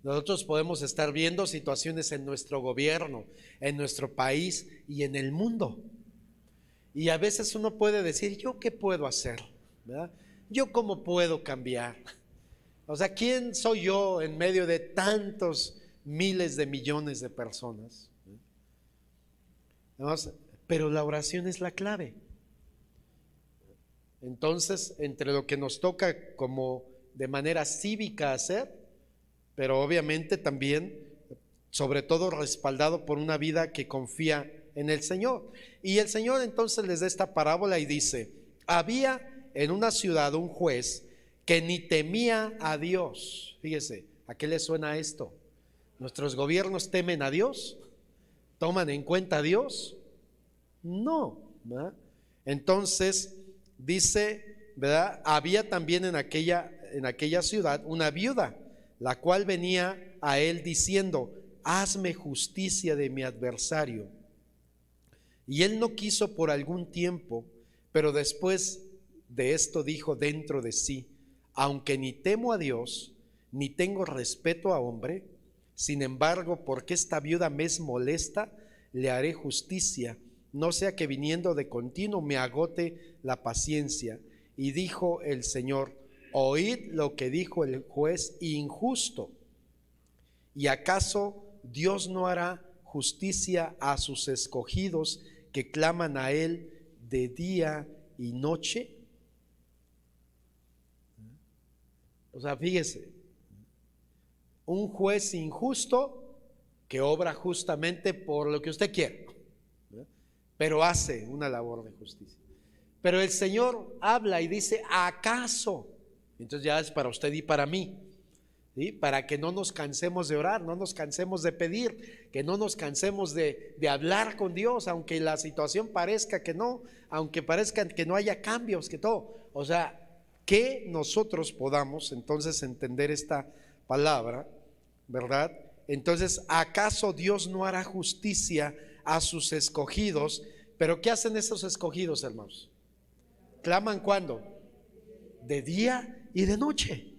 Nosotros podemos estar viendo situaciones en nuestro gobierno, en nuestro país y en el mundo. Y a veces uno puede decir, ¿yo qué puedo hacer? ¿Verdad? ¿Yo cómo puedo cambiar? O sea, ¿quién soy yo en medio de tantos miles de millones de personas? Pero la oración es la clave. Entonces, entre lo que nos toca como de manera cívica hacer, pero obviamente también, sobre todo respaldado por una vida que confía en el Señor. Y el Señor entonces les da esta parábola y dice, había en una ciudad un juez que ni temía a Dios. Fíjese, ¿a qué le suena esto? ¿Nuestros gobiernos temen a Dios? ¿Toman en cuenta a Dios? No, ¿verdad? Entonces dice, ¿verdad? Había también en aquella ciudad una viuda, la cual venía a él diciendo: hazme justicia de mi adversario. Y él no quiso por algún tiempo, pero después de esto dijo dentro de sí: aunque ni temo a Dios, ni tengo respeto a hombre, sin embargo, porque esta viuda me es molesta, le haré justicia, no sea que viniendo de continuo me agote la paciencia. Y dijo el Señor: oíd lo que dijo el juez injusto. ¿Y acaso Dios no hará justicia a sus escogidos que claman a Él de día y noche? O sea, fíjese, un juez injusto que obra justamente por lo que usted quiere, pero hace una labor de justicia. Pero el Señor habla y dice: ¿acaso? Entonces ya es para usted y para mí, ¿sí? Para que no nos cansemos de orar, no nos cansemos de pedir, que no nos cansemos de hablar con Dios, aunque la situación parezca que no, aunque parezca que no haya cambios, que todo. O sea, que nosotros podamos entonces entender esta palabra, ¿verdad? Entonces, ¿acaso Dios no hará justicia a sus escogidos? Pero ¿qué hacen esos escogidos, hermanos? ¿Claman cuándo? De día y de noche.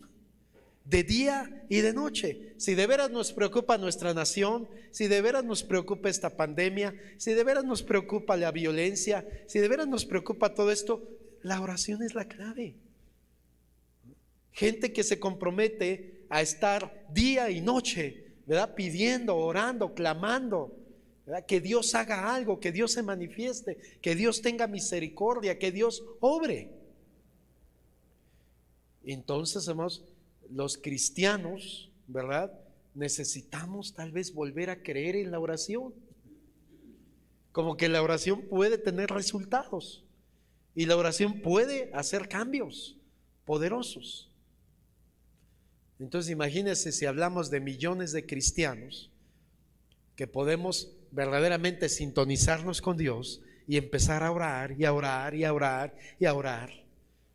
De día y de noche. Si de veras nos preocupa nuestra nación, si de veras nos preocupa esta pandemia, si de veras nos preocupa la violencia, si de veras nos preocupa todo esto, la oración es la clave. Gente que se compromete a estar día y noche, ¿verdad? Pidiendo, orando, clamando, ¿verdad? Que Dios haga algo, que Dios se manifieste, que Dios tenga misericordia, que Dios obre. Entonces, hermanos, los cristianos, ¿verdad? Necesitamos tal vez volver a creer en la oración. Como que la oración puede tener resultados y la oración puede hacer cambios poderosos. Entonces imagínense si hablamos de millones de cristianos que podemos verdaderamente sintonizarnos con Dios y empezar a orar y a orar y a orar y a orar,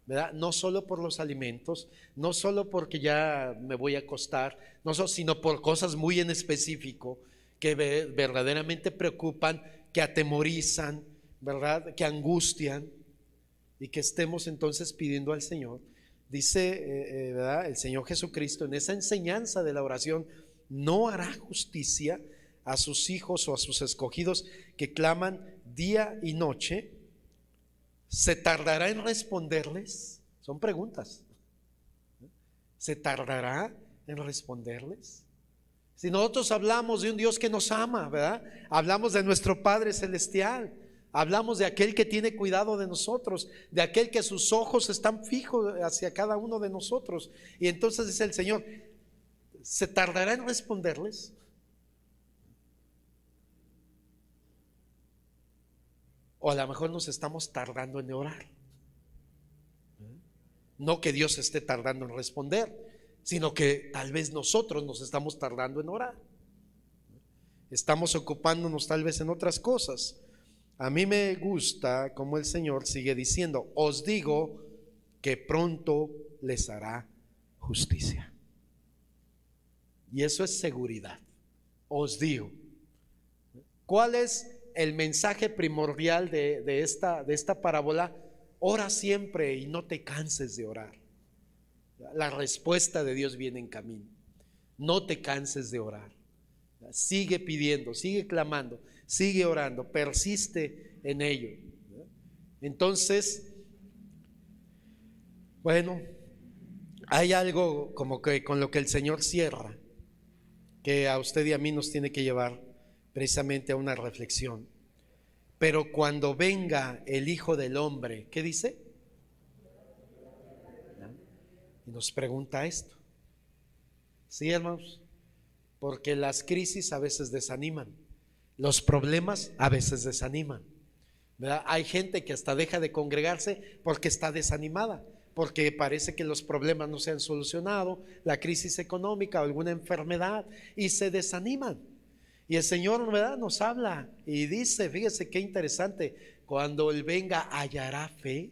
¿verdad? No solo por los alimentos, no solo porque ya me voy a acostar, no solo, sino por cosas muy en específico que verdaderamente preocupan, que atemorizan, ¿verdad? Que angustian, y que estemos entonces pidiendo al Señor. Dice, ¿verdad? El Señor Jesucristo en esa enseñanza de la oración: no hará justicia a sus hijos o a sus escogidos que claman día y noche. ¿Se tardará en responderles? Son preguntas. ¿Se tardará en responderles? Si nosotros hablamos de un Dios que nos ama, ¿verdad? Hablamos de nuestro Padre Celestial. Hablamos de aquel que tiene cuidado de nosotros, de aquel que sus ojos están fijos hacia cada uno de nosotros. Y entonces dice el Señor: ¿se tardará en responderles? O a lo mejor nos estamos tardando en orar. No que Dios esté tardando en responder, sino que tal vez nosotros nos estamos tardando en orar. Estamos ocupándonos tal vez en otras cosas. A mí me gusta como el Señor sigue diciendo: os digo que pronto les hará justicia. Y eso es seguridad. Os digo. ¿Cuál es el mensaje primordial de esta parábola? Ora siempre y no te canses de orar. La respuesta de Dios viene en camino. No te canses de orar. Sigue pidiendo, sigue clamando, sigue orando, persiste en ello. Entonces, bueno, hay algo como que con lo que el Señor cierra, que a usted y a mí nos tiene que llevar precisamente a una reflexión. Pero cuando venga el Hijo del Hombre, ¿qué dice? Y nos pregunta esto. Sí, hermanos, porque las crisis a veces desaniman, los problemas a veces desaniman, ¿verdad? Hay gente que hasta deja de congregarse porque está desanimada, porque parece que los problemas no se han solucionado, la crisis económica o alguna enfermedad, y se desaniman. Y el Señor, ¿verdad?, nos habla y dice, fíjese qué interesante, cuando Él venga, ¿hallará fe?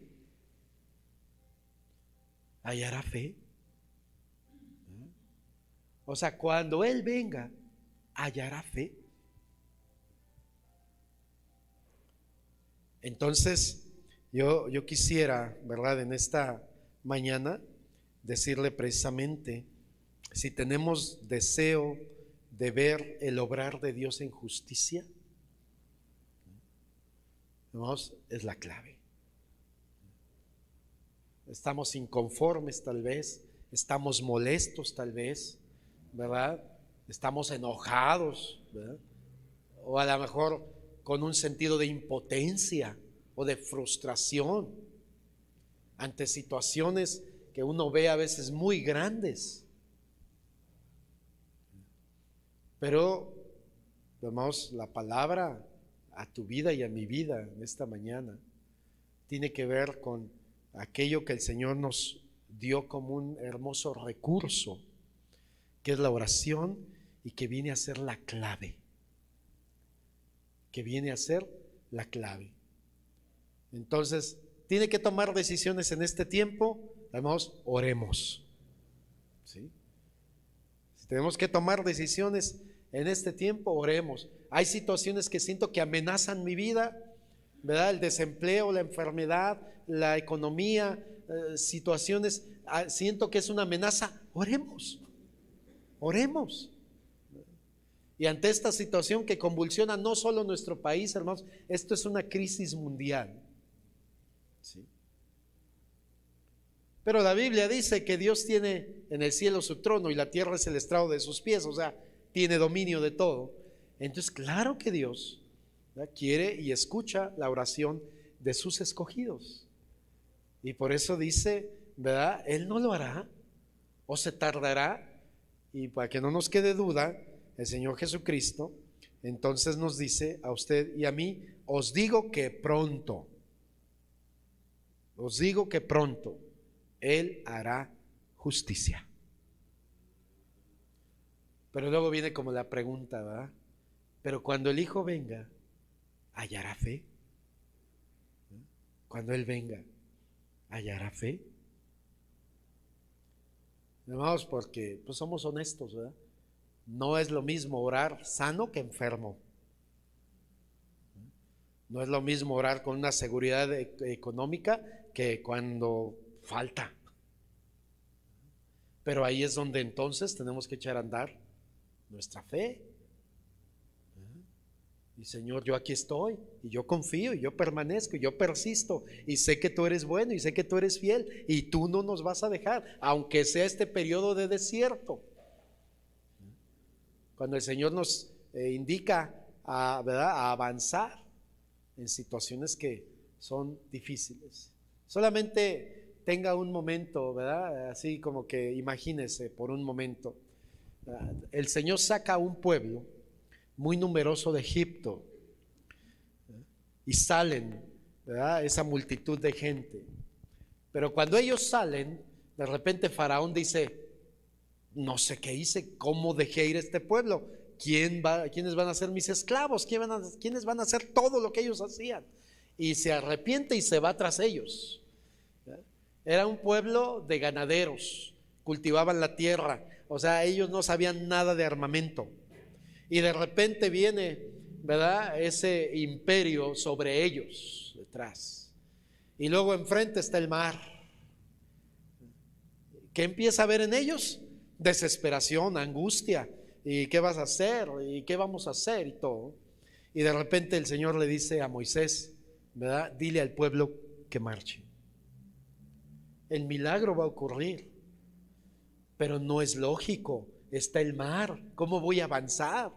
¿Hallará fe? O sea, cuando Él venga, ¿hallará fe? Entonces, yo quisiera, ¿verdad?, en esta mañana decirle precisamente, si tenemos deseo de ver el obrar de Dios en justicia, hermanos, es la clave. Estamos inconformes tal vez, estamos molestos tal vez, ¿verdad? Estamos enojados, ¿verdad? O a lo mejor con un sentido de impotencia o de frustración ante situaciones que uno ve a veces muy grandes. Pero, hermanos, la palabra a tu vida y a mi vida en esta mañana tiene que ver con aquello que el Señor nos dio como un hermoso recurso, que es la oración, y que viene a ser la clave. Entonces, tiene que tomar decisiones en este tiempo, hermanos, oremos. ¿Sí? Si tenemos que tomar decisiones en este tiempo, oremos. Hay situaciones que siento que amenazan mi vida, ¿verdad? El desempleo, la enfermedad, la economía, situaciones, siento que es una amenaza. Oremos. Y ante esta situación que convulsiona no solo nuestro país, hermanos, esto es una crisis mundial. ¿Sí? Pero la Biblia dice que Dios tiene en el cielo su trono y la tierra es el estrado de sus pies, o sea, tiene dominio de todo. Entonces, claro que Dios, ¿verdad?, quiere y escucha la oración de sus escogidos. Y por eso dice, ¿verdad?, Él no lo hará o se tardará. Y para que no nos quede duda, el Señor Jesucristo entonces nos dice a usted y a mí, os digo que pronto Él hará justicia. Pero luego viene como la pregunta, ¿verdad? Pero cuando el Hijo venga, ¿hallará fe? Cuando Él venga, ¿hallará fe? Hermanos, porque pues somos honestos, ¿verdad? No es lo mismo orar sano que enfermo. No es lo mismo orar con una seguridad económica que cuando falta. Pero ahí es donde entonces tenemos que echar a andar nuestra fe. Y Señor, yo aquí estoy, y yo confío, y yo permanezco, y yo persisto, y sé que tú eres bueno, y sé que tú eres fiel, y tú no nos vas a dejar, aunque sea este periodo de desierto. Cuando el Señor nos indica ¿verdad?, a avanzar en situaciones que son difíciles. Solamente tenga un momento, ¿verdad?, así como que imagínese por un momento. El Señor saca a un pueblo muy numeroso de Egipto, y salen, ¿verdad?, esa multitud de gente. Pero cuando ellos salen, de repente Faraón dice, no sé qué hice, cómo dejé ir este pueblo, ¿quiénes van a ser mis esclavos? ¿Quiénes van a hacer todo lo que ellos hacían? Y se arrepiente y se va tras ellos. Era un pueblo de ganaderos, cultivaban la tierra, o sea, ellos no sabían nada de armamento. Y de repente viene, ¿verdad?, ese imperio sobre ellos detrás. Y luego enfrente está el mar. ¿Qué empieza a ver en ellos? Desesperación, angustia. ¿Y qué vas a hacer? ¿Y qué vamos a hacer? Y todo. Y de repente el Señor le dice a Moisés, ¿verdad?, dile al pueblo que marche. El milagro va a ocurrir, pero no es lógico. Está el mar, ¿cómo voy a avanzar?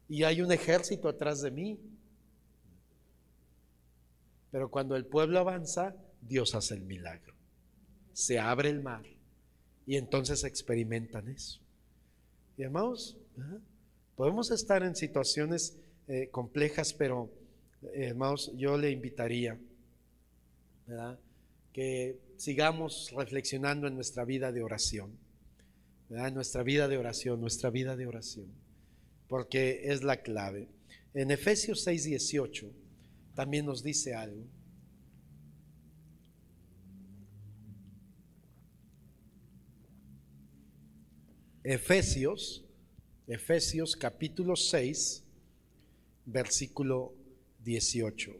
Y hay un ejército atrás de mí. Pero cuando el pueblo avanza, Dios hace el milagro. Se abre el mar y entonces experimentan eso. Y hermanos, podemos estar en situaciones complejas, pero hermanos, yo le invitaría, ¿verdad?, que sigamos reflexionando en nuestra vida de oración, ¿verdad?, nuestra vida de oración. porque es la clave. En Efesios 6:18 también nos dice algo. Efesios capítulo 6, versículo 18.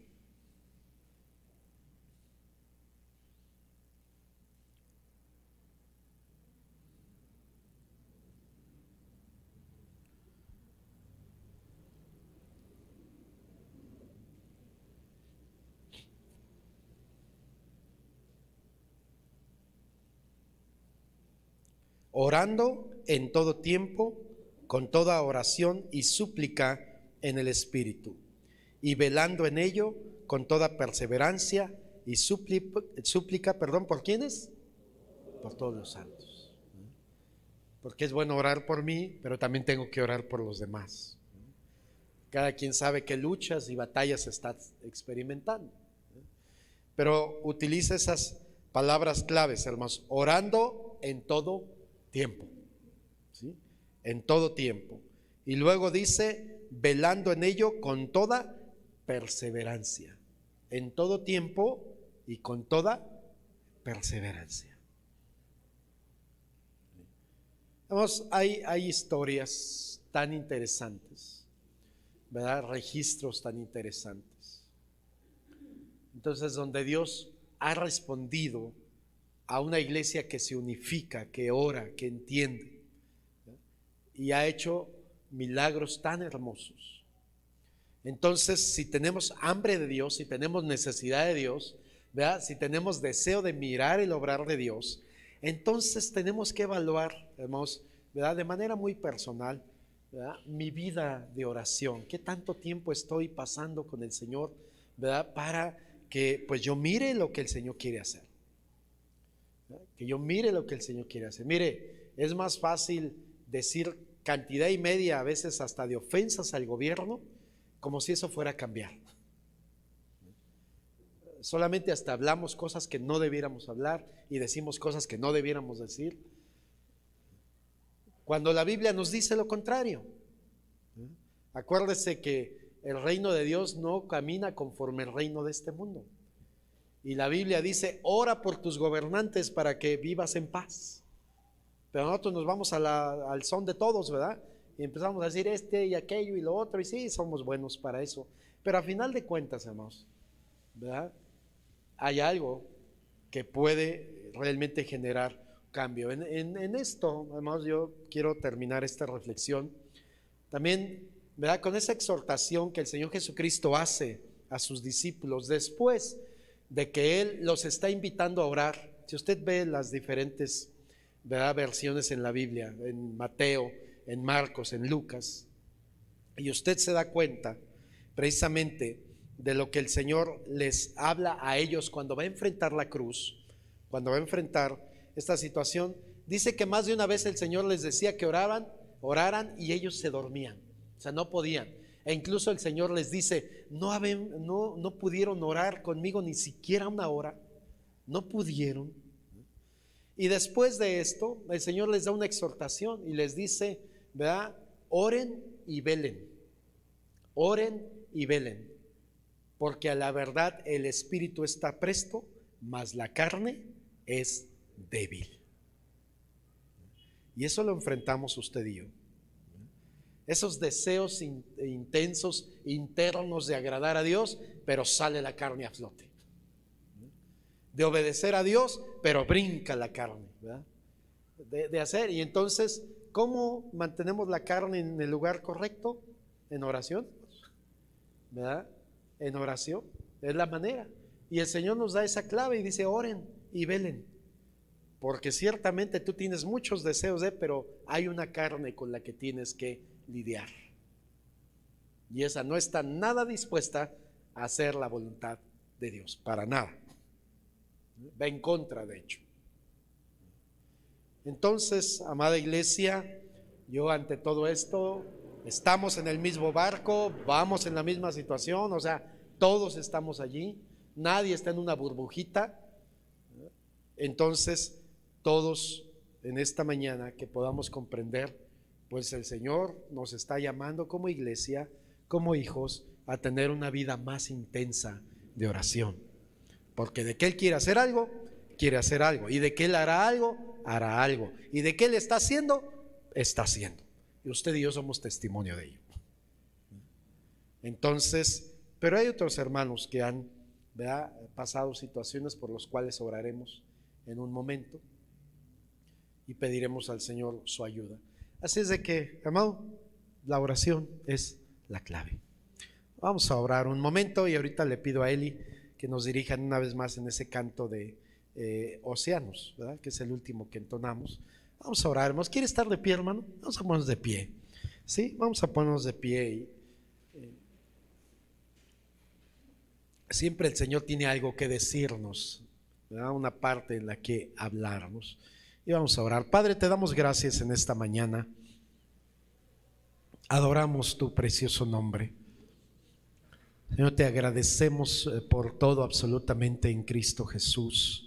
Orando en todo tiempo, con toda oración y súplica en el Espíritu, y velando en ello con toda perseverancia y súplica, ¿por quiénes? Por todos los santos. Porque es bueno orar por mí, pero también tengo que orar por los demás. Cada quien sabe qué luchas y batallas está experimentando, pero utiliza esas palabras claves, hermanos: orando en todo tiempo, ¿sí? En todo tiempo. Y luego dice, velando en ello con toda perseverancia. En todo tiempo y con toda perseverancia. Vamos, hay historias tan interesantes, ¿verdad? Registros tan interesantes. Entonces, donde Dios ha respondido a una iglesia que se unifica, que ora, que entiende, ¿verdad? Y ha hecho milagros tan hermosos. Entonces, si tenemos hambre de Dios, si tenemos necesidad de Dios, ¿verdad? Si tenemos deseo de mirar el obrar de Dios, entonces tenemos que evaluar, hermanos, ¿verdad? De manera muy personal, ¿verdad? Mi vida de oración, qué tanto tiempo estoy pasando con el Señor, ¿verdad? Para que pues yo mire lo que el Señor quiere hacer, ¿verdad? Que yo mire lo que el Señor quiere hacer. Mire, es más fácil decir cantidad y media, a veces hasta de ofensas al gobierno, como si eso fuera a cambiar. Solamente hasta hablamos cosas que no debiéramos hablar y decimos cosas que no debiéramos decir, cuando la Biblia nos dice lo contrario. Acuérdese que el reino de Dios no camina conforme el reino de este mundo. Y la Biblia dice, ora por tus gobernantes para que vivas en paz. Pero nosotros nos vamos al son de todos, ¿verdad? Y empezamos a decir este y aquello y lo otro, y sí, somos buenos para eso. Pero a final de cuentas, hermanos, ¿verdad? Hay algo que puede realmente generar cambio. En esto, hermanos, yo quiero terminar esta reflexión también, ¿verdad? Con esa exhortación que el Señor Jesucristo hace a sus discípulos después de que Él los está invitando a orar. Si usted ve las diferentes, ¿verdad?, versiones en la Biblia, en Mateo, en Marcos, en Lucas, y usted se da cuenta precisamente de lo que el Señor les habla a ellos cuando va a enfrentar la cruz, cuando va a enfrentar esta situación. Dice que más de una vez el Señor les decía que oraran y ellos se dormían, o sea, no podían. E incluso el Señor les dice, no pudieron orar conmigo ni siquiera una hora, no pudieron. Y después de esto, el Señor les da una exhortación y les dice, ¿verdad? Oren y velen, porque a la verdad el espíritu está presto, mas la carne es débil. Y eso lo enfrentamos usted y yo. Esos deseos intensos, internos de agradar a Dios, pero sale la carne a flote. De obedecer a Dios, pero brinca la carne, ¿verdad? De hacer. Y entonces, ¿cómo mantenemos la carne en el lugar correcto? En oración, ¿verdad? En oración, es la manera. Y el Señor nos da esa clave y dice, oren y velen. Porque ciertamente tú tienes muchos deseos, pero hay una carne con la que tienes que lidiar. Y esa no está nada dispuesta a hacer la voluntad de Dios, para nada. Va en contra, de hecho. Entonces, amada iglesia, yo ante todo esto, estamos en el mismo barco, vamos en la misma situación, o sea, todos estamos allí, nadie está en una burbujita. Entonces, todos en esta mañana que podamos comprender Pues el Señor nos está llamando como iglesia, como hijos, a tener una vida más intensa de oración. Porque de que Él quiere hacer algo, quiere hacer algo. Y de que Él hará algo, hará algo. Y de que Él está haciendo, está haciendo. Y usted y yo somos testimonio de ello. Entonces, pero hay otros hermanos que han, ¿verdad?, pasado situaciones por las cuales oraremos en un momento y pediremos al Señor su ayuda. Así es de que, amado, la oración es la clave. Vamos a orar un momento y ahorita le pido a Eli que nos dirijan una vez más en ese canto de Océanos, ¿verdad?, que es el último que entonamos. Vamos a orar, hermanos. ¿Quiere estar de pie, hermano? Vamos a ponernos de pie. ¿Sí? Vamos a ponernos de pie y siempre el Señor tiene algo que decirnos, ¿verdad?, una parte en la que hablarnos. Y vamos a orar. Padre, te damos gracias en esta mañana. Adoramos tu precioso nombre. Señor, te agradecemos por todo absolutamente en Cristo Jesús.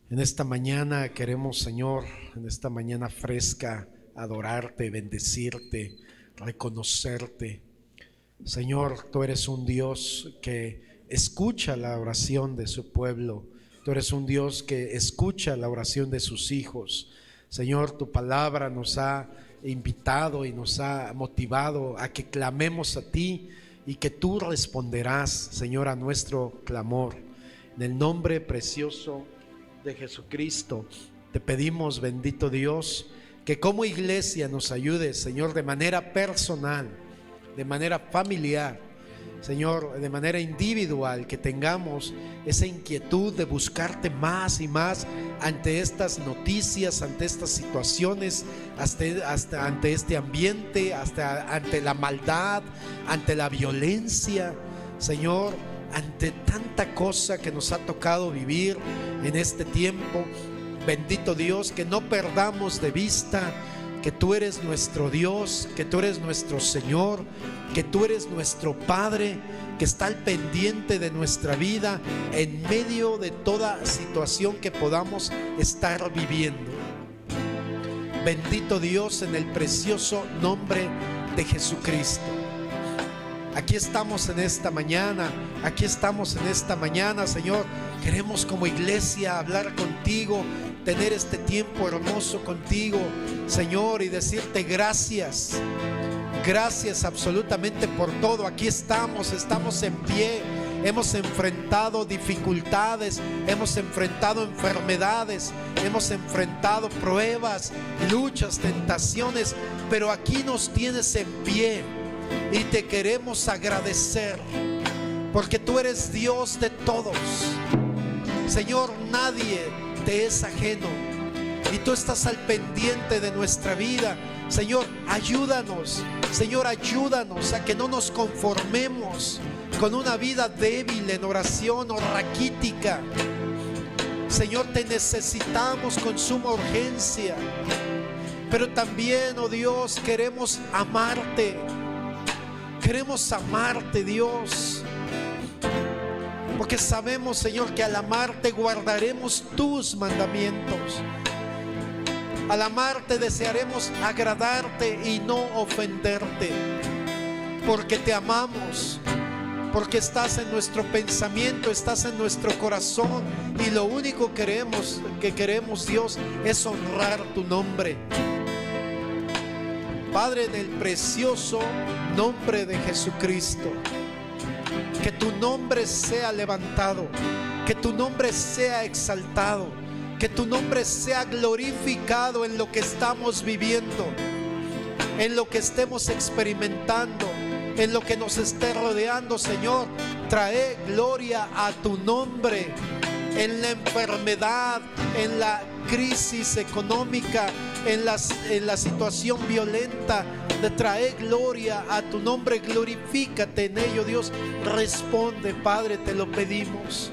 En esta mañana queremos, Señor, en esta mañana fresca, adorarte, bendecirte, reconocerte. Señor, tú eres un Dios que escucha la oración de su pueblo. Tú eres un Dios que escucha la oración de sus hijos. Señor, tu palabra nos ha invitado y nos ha motivado a que clamemos a ti y que tú responderás, Señor, a nuestro clamor. En el nombre precioso de Jesucristo te pedimos, bendito Dios, que como iglesia nos ayudes, Señor, de manera personal, de manera familiar, Señor, de manera individual, que tengamos esa inquietud de buscarte más y más ante estas noticias, ante estas situaciones, hasta ante este ambiente, ante la maldad, ante la violencia, Señor, ante tanta cosa que nos ha tocado vivir en este tiempo. Bendito Dios, que no perdamos de vista que tú eres nuestro Dios, que tú eres nuestro Señor, que tú eres nuestro Padre, que está al pendiente de nuestra vida en medio de toda situación que podamos estar viviendo. Bendito Dios, en el precioso nombre de Jesucristo. Aquí estamos en esta mañana, Señor. Queremos como iglesia hablar contigo, tener este tiempo hermoso contigo, Señor, y decirte gracias. Gracias absolutamente por todo. Aquí estamos en pie. Hemos enfrentado dificultades, hemos enfrentado enfermedades, hemos enfrentado pruebas, luchas, tentaciones, pero aquí nos tienes en pie y te queremos agradecer porque tú eres Dios de todos. Señor, nadie te es ajeno y tú estás al pendiente de nuestra vida. Señor, ayúdanos a que no nos conformemos con una vida débil en oración o raquítica. Señor, te necesitamos con suma urgencia, pero también, oh Dios, queremos amarte, Dios, porque sabemos, Señor, que al amarte guardaremos tus mandamientos. Al amarte desearemos agradarte y no ofenderte, porque te amamos, porque estás en nuestro pensamiento, estás en nuestro corazón, y lo único que queremos, Dios, es honrar tu nombre. Padre, en el precioso nombre de Jesucristo, que tu nombre sea levantado, que tu nombre sea exaltado, que tu nombre sea glorificado en lo que estamos viviendo, en lo que estemos experimentando, en lo que nos esté rodeando. Señor, trae gloria a tu nombre en la enfermedad, en la crisis económica, en la situación violenta. Trae gloria a tu nombre, glorifícate en ello, Dios. Responde, Padre, te lo pedimos.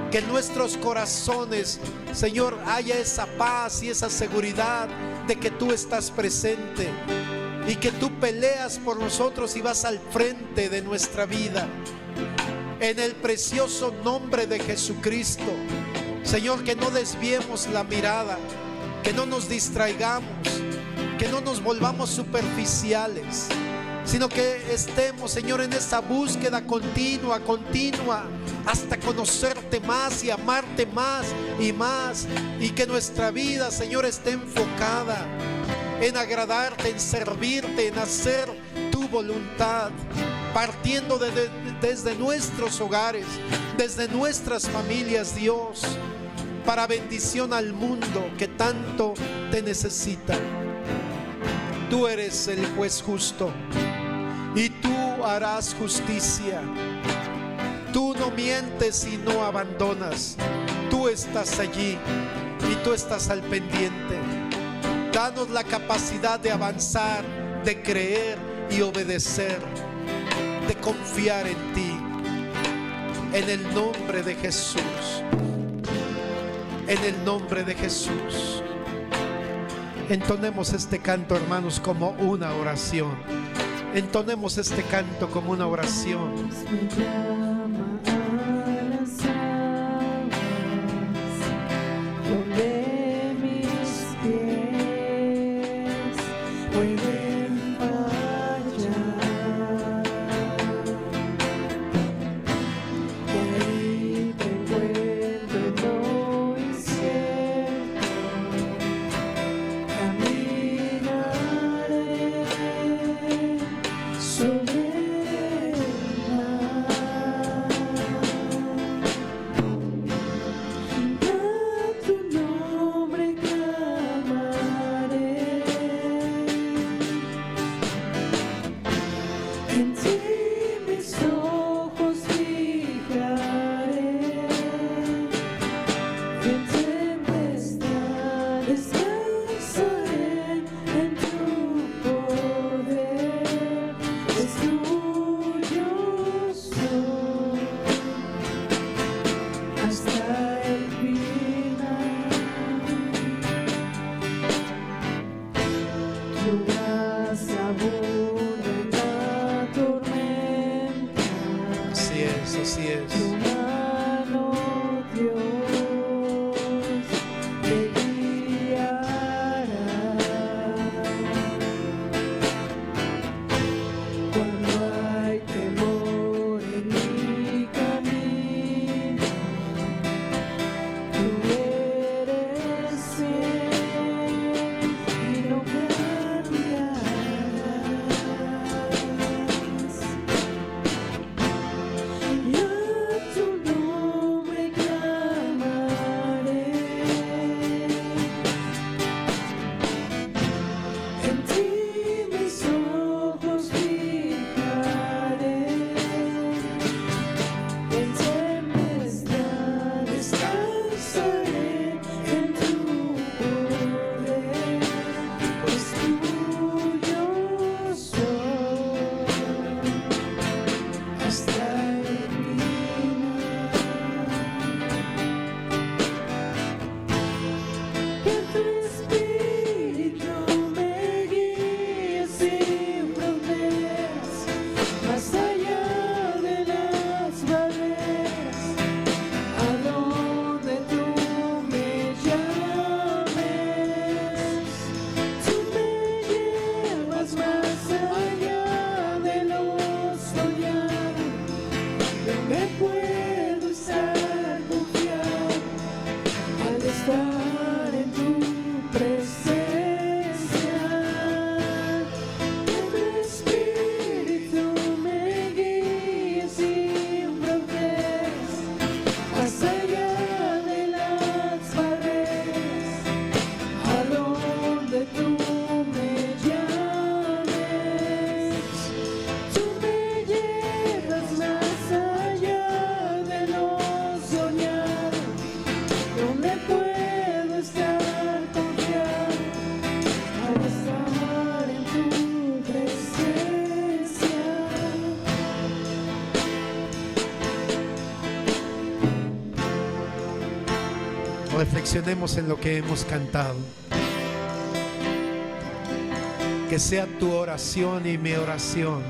Que en nuestros corazones, Señor, haya esa paz y esa seguridad de que tú estás presente y que tú peleas por nosotros y vas al frente de nuestra vida. En el precioso nombre de Jesucristo, Señor, que no desviemos la mirada, que no nos distraigamos, que que no nos volvamos superficiales, sino que estemos, Señor, en esa búsqueda continua, hasta conocerte más y amarte más y más, y que nuestra vida, Señor, esté enfocada en agradarte, en servirte, en hacer tu voluntad, partiendo desde nuestros hogares, desde nuestras familias, Dios, para bendición al mundo que tanto te necesita. Tú eres el juez justo y tú harás justicia. Tú no mientes y no abandonas. Tú estás allí y tú estás al pendiente. Danos la capacidad de avanzar, de creer y obedecer, de confiar en ti. En el nombre de Jesús. En el nombre de Jesús. Entonemos este canto, hermanos, como una oración. Entonemos este canto como una oración. Me llama a las aguas, donde mis pies pueden fallar. Y ahí te encuentro muy cierto, caminaré sobre el mar. A tu nombre clamaré, en ti mis ojos fijaré, en tempestad descansaré en tu poder. Es tuyo soy hasta el final. Tu gracia abunda en la tormenta. Así es, así es. Tu mano, Dios, te guiará. Cuando hay temor en mi camino, tú eres fiel y no cambiarás. Y a tu nombre clamaré, en ti mis ojos fijaré, en tempestad descansaré en tu poder, pues tuyo soy hasta el final. Que tu espíritu me guíe sin fronteras, más allá de las barreras, a donde tú me llames. Tú me llevas más allá de lo soñado, donde puedo estar confiado al estar en tu presencia. Que tu espíritu me guíe sin fronteras, más allá de las barreras, a donde tú me llames. Tú me llevas más allá de lo soñado, donde puedo estar confiado al estar en tu presencia. Reflexionemos en lo que hemos cantado. Que sea tu oración y mi oración.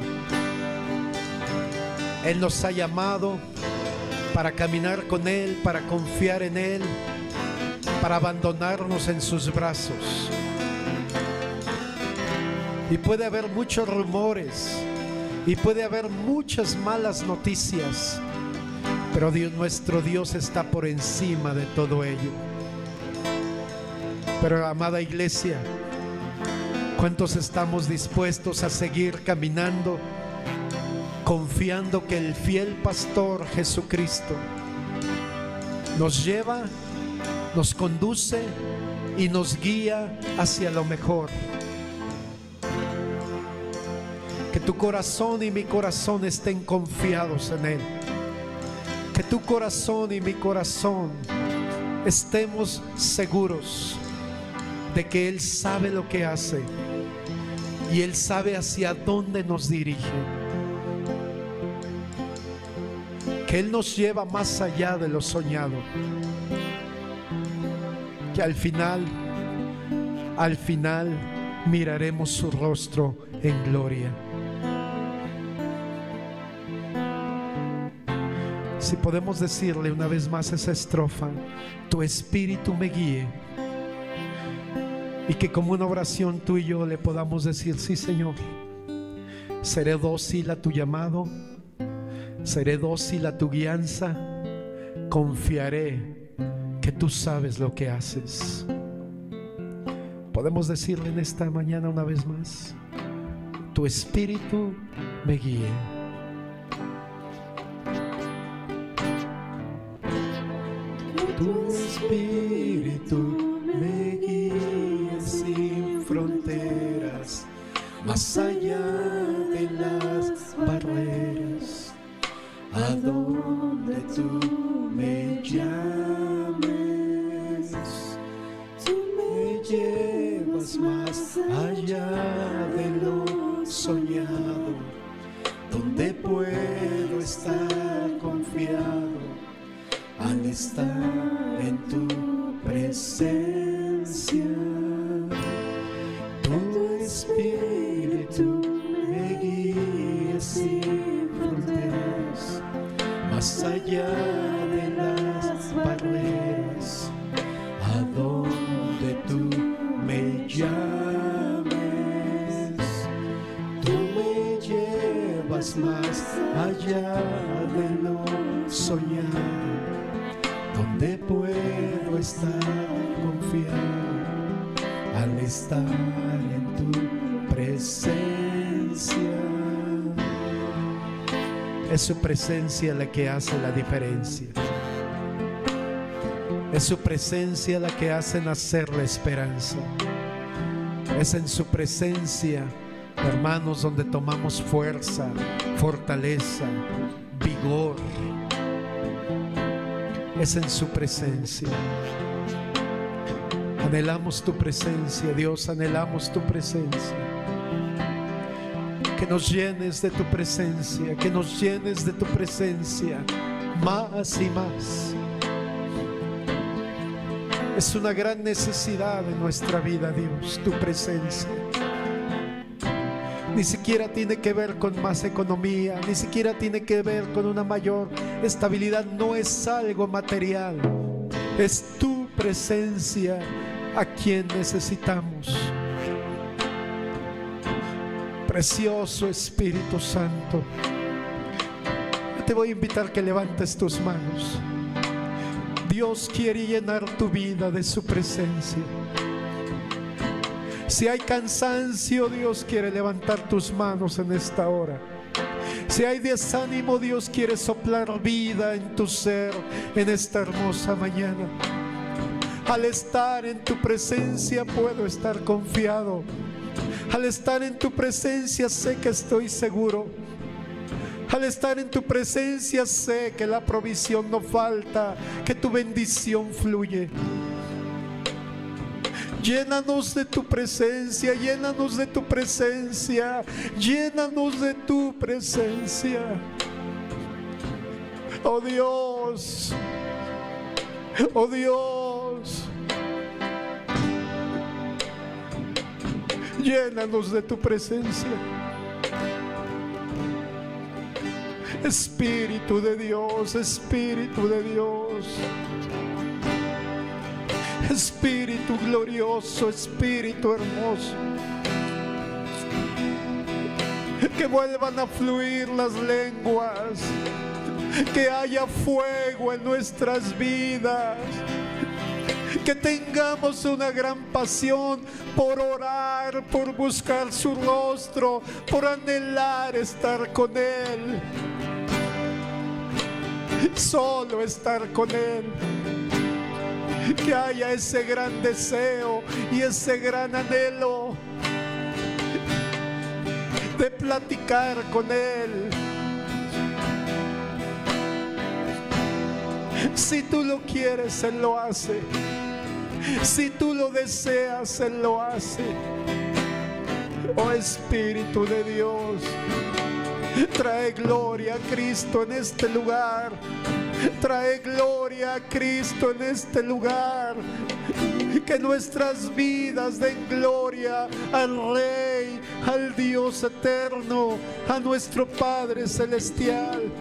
Él nos ha llamado para caminar con Él, para confiar en Él, para abandonarnos en sus brazos. Y puede haber muchos rumores, y puede haber muchas malas noticias, pero Dios, nuestro Dios, está por encima de todo ello. Pero, amada iglesia, ¿cuántos estamos dispuestos a seguir caminando, confiando que el fiel pastor Jesucristo nos lleva, nos conduce y nos guía hacia lo mejor? Que tu corazón y mi corazón estén confiados en Él. Que tu corazón y mi corazón estemos seguros de que Él sabe lo que hace y Él sabe hacia dónde nos dirige. Que Él nos lleva más allá de lo soñado. Que al final miraremos su rostro en gloria. Si podemos decirle una vez más esa estrofa: tu espíritu me guíe. Y que como una oración tú y yo le podamos decir: sí, Señor, seré dócil a tu llamado, seré dócil a tu guianza, confiaré que tú sabes lo que haces. Podemos decirle en esta mañana una vez más: tu espíritu me guíe. Tu espíritu me guía sin fronteras, más allá de las barreras, a donde tú me llames. Tú me llevas más allá de lo soñado, donde puedo estar confiado al estar en tu presencia. Tu espíritu me guía sin fronteras, más allá de las barreras, a donde tú me llames. Tú me llevas más allá de lo soñado, donde puedo estar confiado al estar en tu presencia. Es su presencia la que hace la diferencia. Es su presencia la que hace nacer la esperanza. Es en su presencia, hermanos, donde tomamos fuerza, fortaleza, vigor. Es en su presencia. Anhelamos tu presencia, Dios, anhelamos tu presencia. Que nos llenes de tu presencia, que nos llenes de tu presencia más y más. Es una gran necesidad en nuestra vida, Dios, tu presencia. Ni siquiera tiene que ver con más economía, ni siquiera tiene que ver con una mayor estabilidad. No es algo material, es tu presencia a quien necesitamos. Precioso Espíritu Santo, te voy a invitar que levantes tus manos. Dios quiere llenar tu vida de su presencia. Si hay cansancio, Dios quiere levantar tus manos en esta hora. Si hay desánimo, Dios quiere soplar vida en tu ser en esta hermosa mañana. Al estar en tu presencia puedo estar confiado. Al estar en tu presencia sé que estoy seguro. Al estar en tu presencia sé que la provisión no falta, que tu bendición fluye. Llénanos de tu presencia, llénanos de tu presencia, llénanos de tu presencia. Oh Dios, oh Dios, llénanos de tu presencia. Espíritu de Dios, Espíritu de Dios. Espíritu glorioso, Espíritu hermoso. que vuelvan a fluir las lenguas, que haya fuego en nuestras vidas, que tengamos una gran pasión por orar, por buscar su rostro, por anhelar estar con Él, solo estar con Él. Que haya ese gran deseo y ese gran anhelo de platicar con Él. Si tú lo quieres, Él lo hace. Si tú lo deseas, Él lo hace. Oh Espíritu de Dios, trae gloria a Cristo en este lugar. Trae gloria a Cristo en este lugar. Que nuestras vidas den gloria al Rey, al Dios eterno, a nuestro Padre celestial.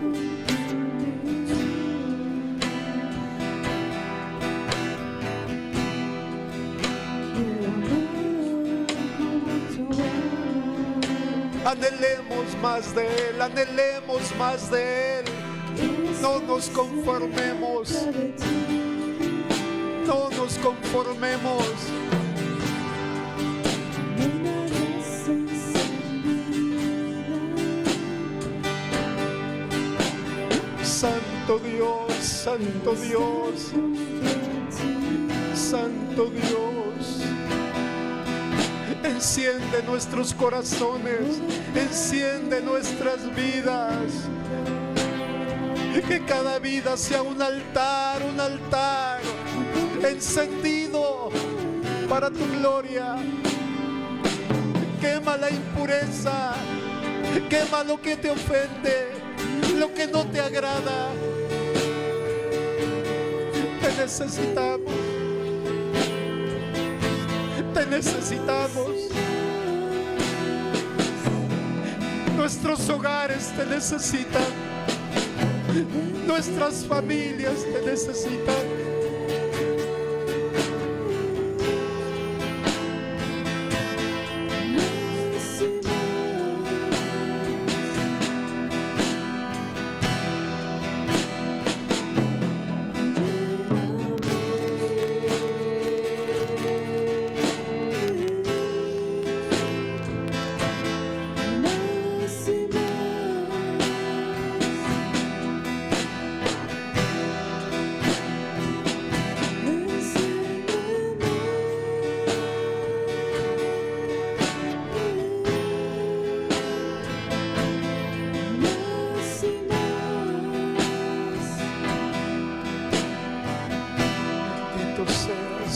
Anhelemos más de Él, anhelemos más de Él. No nos conformemos, no nos conformemos. Santo Dios, Santo Dios, Santo Dios. Enciende nuestros corazones, enciende nuestras vidas. Que cada vida sea un altar encendido para tu gloria. Quema la impureza, quema lo que te ofende, lo que no te agrada. Te necesitamos. Te necesitamos. Nuestros hogares te necesitan. Nuestras familias te necesitan.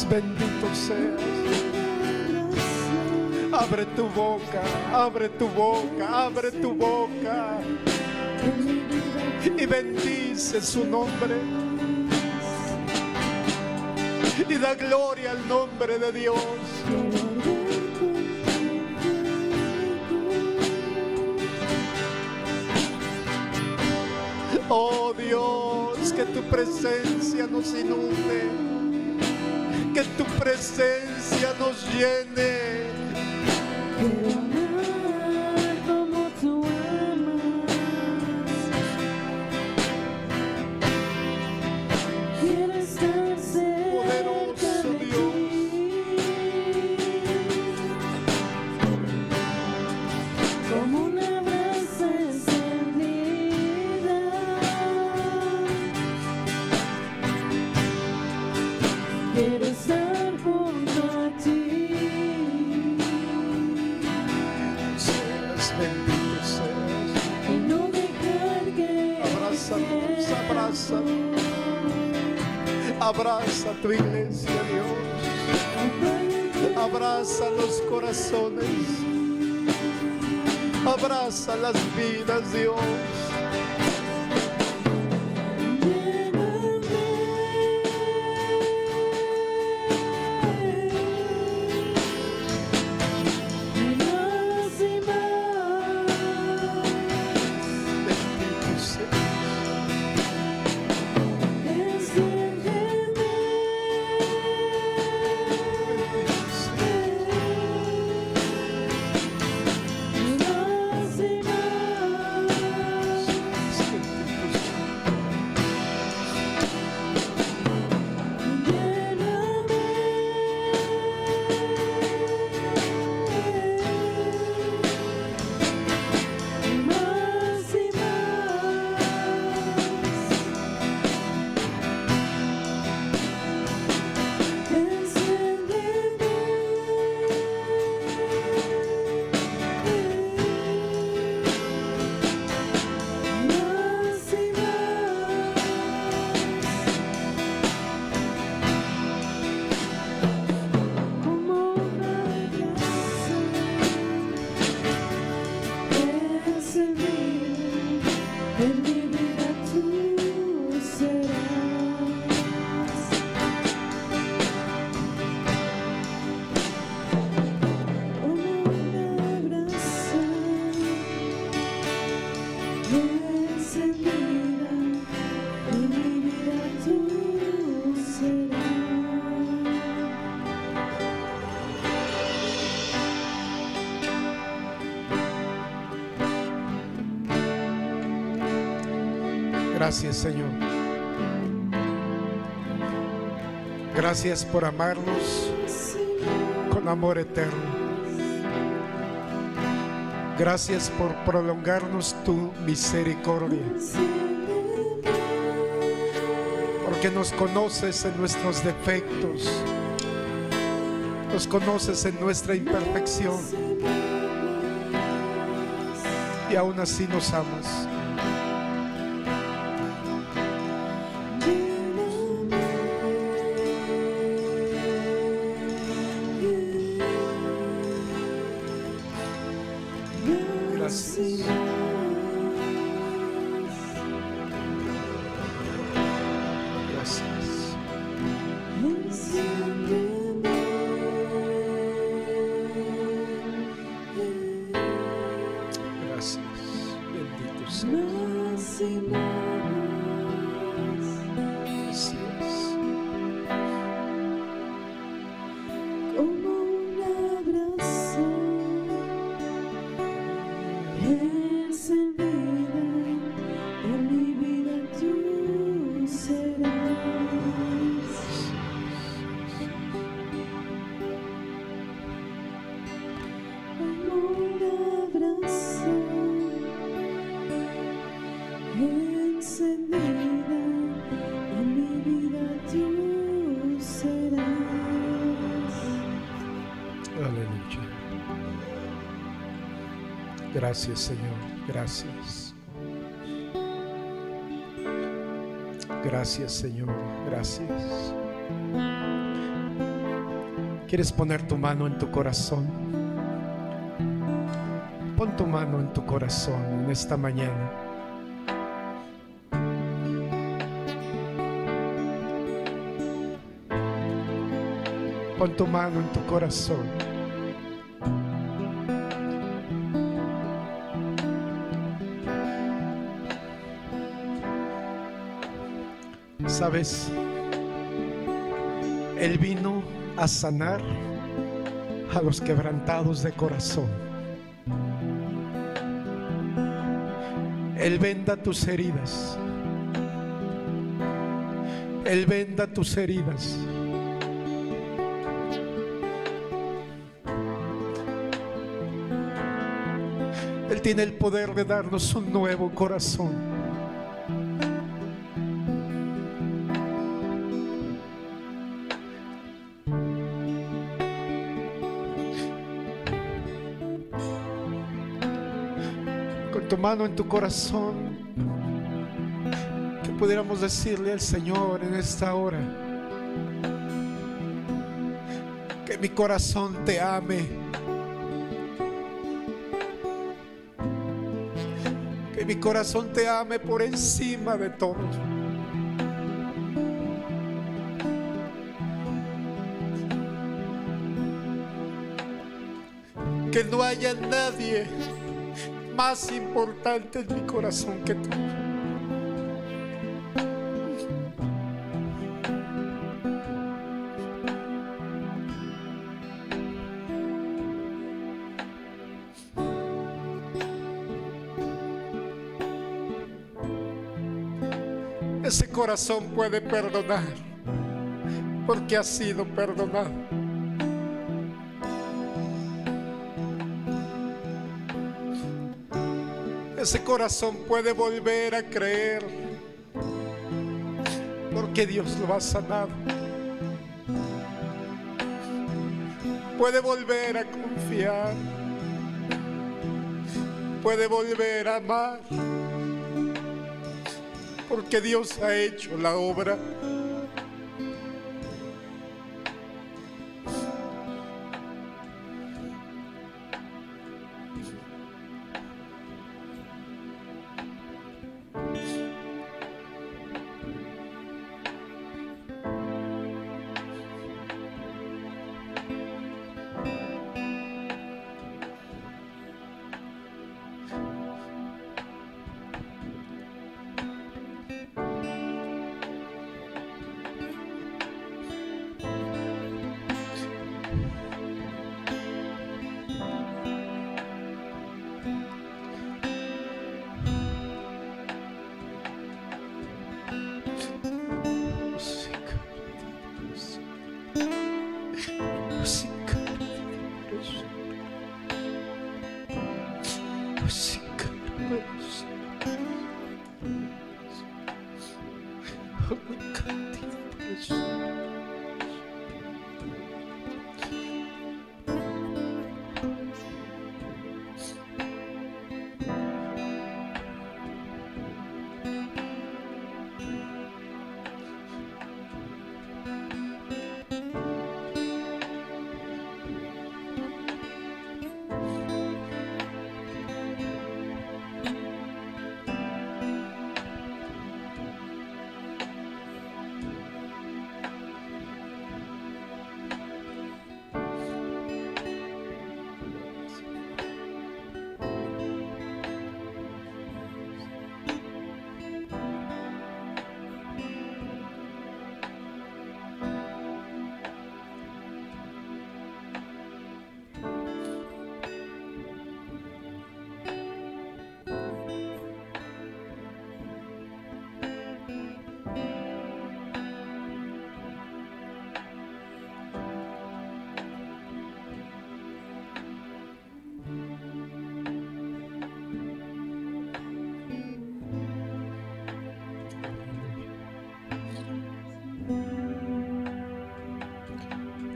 Bendito seas. Abre tu boca, abre tu boca, abre tu boca y bendice su nombre y da gloria al nombre de Dios. Oh Dios, que tu presencia nos inunde. Que tu presencia nos llene. Quiero amar como tú amas. Quiero estar cerca. Poderoso de Dios. ti, como una brasa encendida. Quiero estar junto a ti. Seas bendito seas. Y no dejar que Abrázanos, abrázanos. Abraza tu iglesia, Dios. Abraza los corazones. Abraza las vidas, Dios. Bendito seas. Bendito seas. Más y Gracias, Señor. Gracias por amarnos con amor eterno. Gracias por prolongarnos tu misericordia. Porque nos conoces en nuestros defectos. Nos conoces en nuestra imperfección. Y aún así nos amas. Gracias. Gracias. Bendito seas. Gracias. Como un abrazo encendida, en mi vida tú serás. Como un abrazo encendida, en mi vida tú serás. Aleluya. Gracias, Señor. Gracias. Gracias, Señor. Gracias. ¿Quieres poner tu mano en tu corazón? Pon tu mano en tu corazón en esta mañana. Pon tu mano en tu corazón. ¿Sabes? Él vino a sanar a los quebrantados de corazón. Él venda tus heridas. Él venda tus heridas. Él tiene el poder de darnos un nuevo corazón. Con tu mano en tu corazón, que pudiéramos decirle al Señor en esta hora: que mi corazón te ame. Que mi corazón te ame por encima de todo. Que no haya nadie más importante en mi corazón que tú. Ese corazón puede perdonar porque ha sido perdonado. Ese corazón puede volver a creer porque Dios lo ha sanado. Puede volver a confiar. Puede volver a amar porque Dios ha hecho la obra. Sí, carlos. Oh, my God.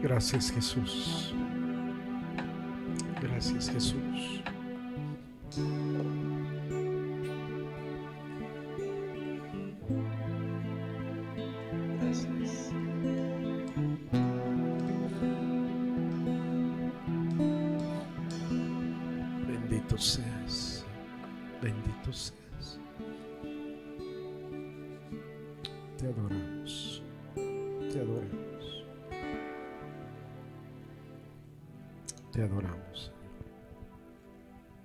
Gracias, Jesús. Gracias, Jesús. Gracias. Bendito seas. Bendito seas. Te adoramos. Te adoramos. Te adoramos, Señor.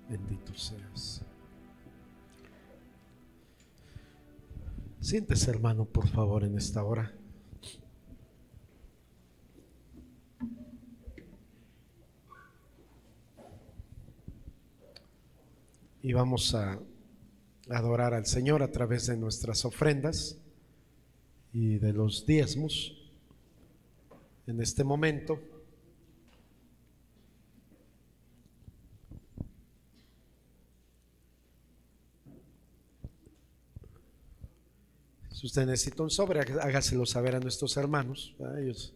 Bendito seas. Siéntese, hermano, por favor, en esta hora. Y vamos a adorar al Señor a través de nuestras ofrendas y de los diezmos en este momento. Si usted necesita un sobre, hágaselo saber a nuestros hermanos, a ellos.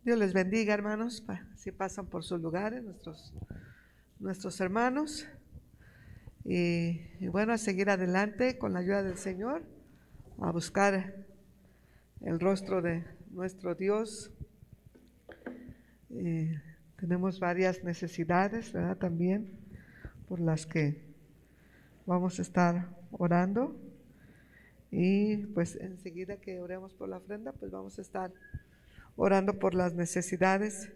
Dios les bendiga, hermanos. Si pasan por sus lugares, nuestros hermanos. Y bueno, a seguir adelante con la ayuda del Señor, a buscar el rostro de nuestro Dios. Tenemos varias necesidades, ¿verdad? También por las que vamos a estar orando. Y pues enseguida que oremos por la ofrenda, pues vamos a estar orando por las necesidades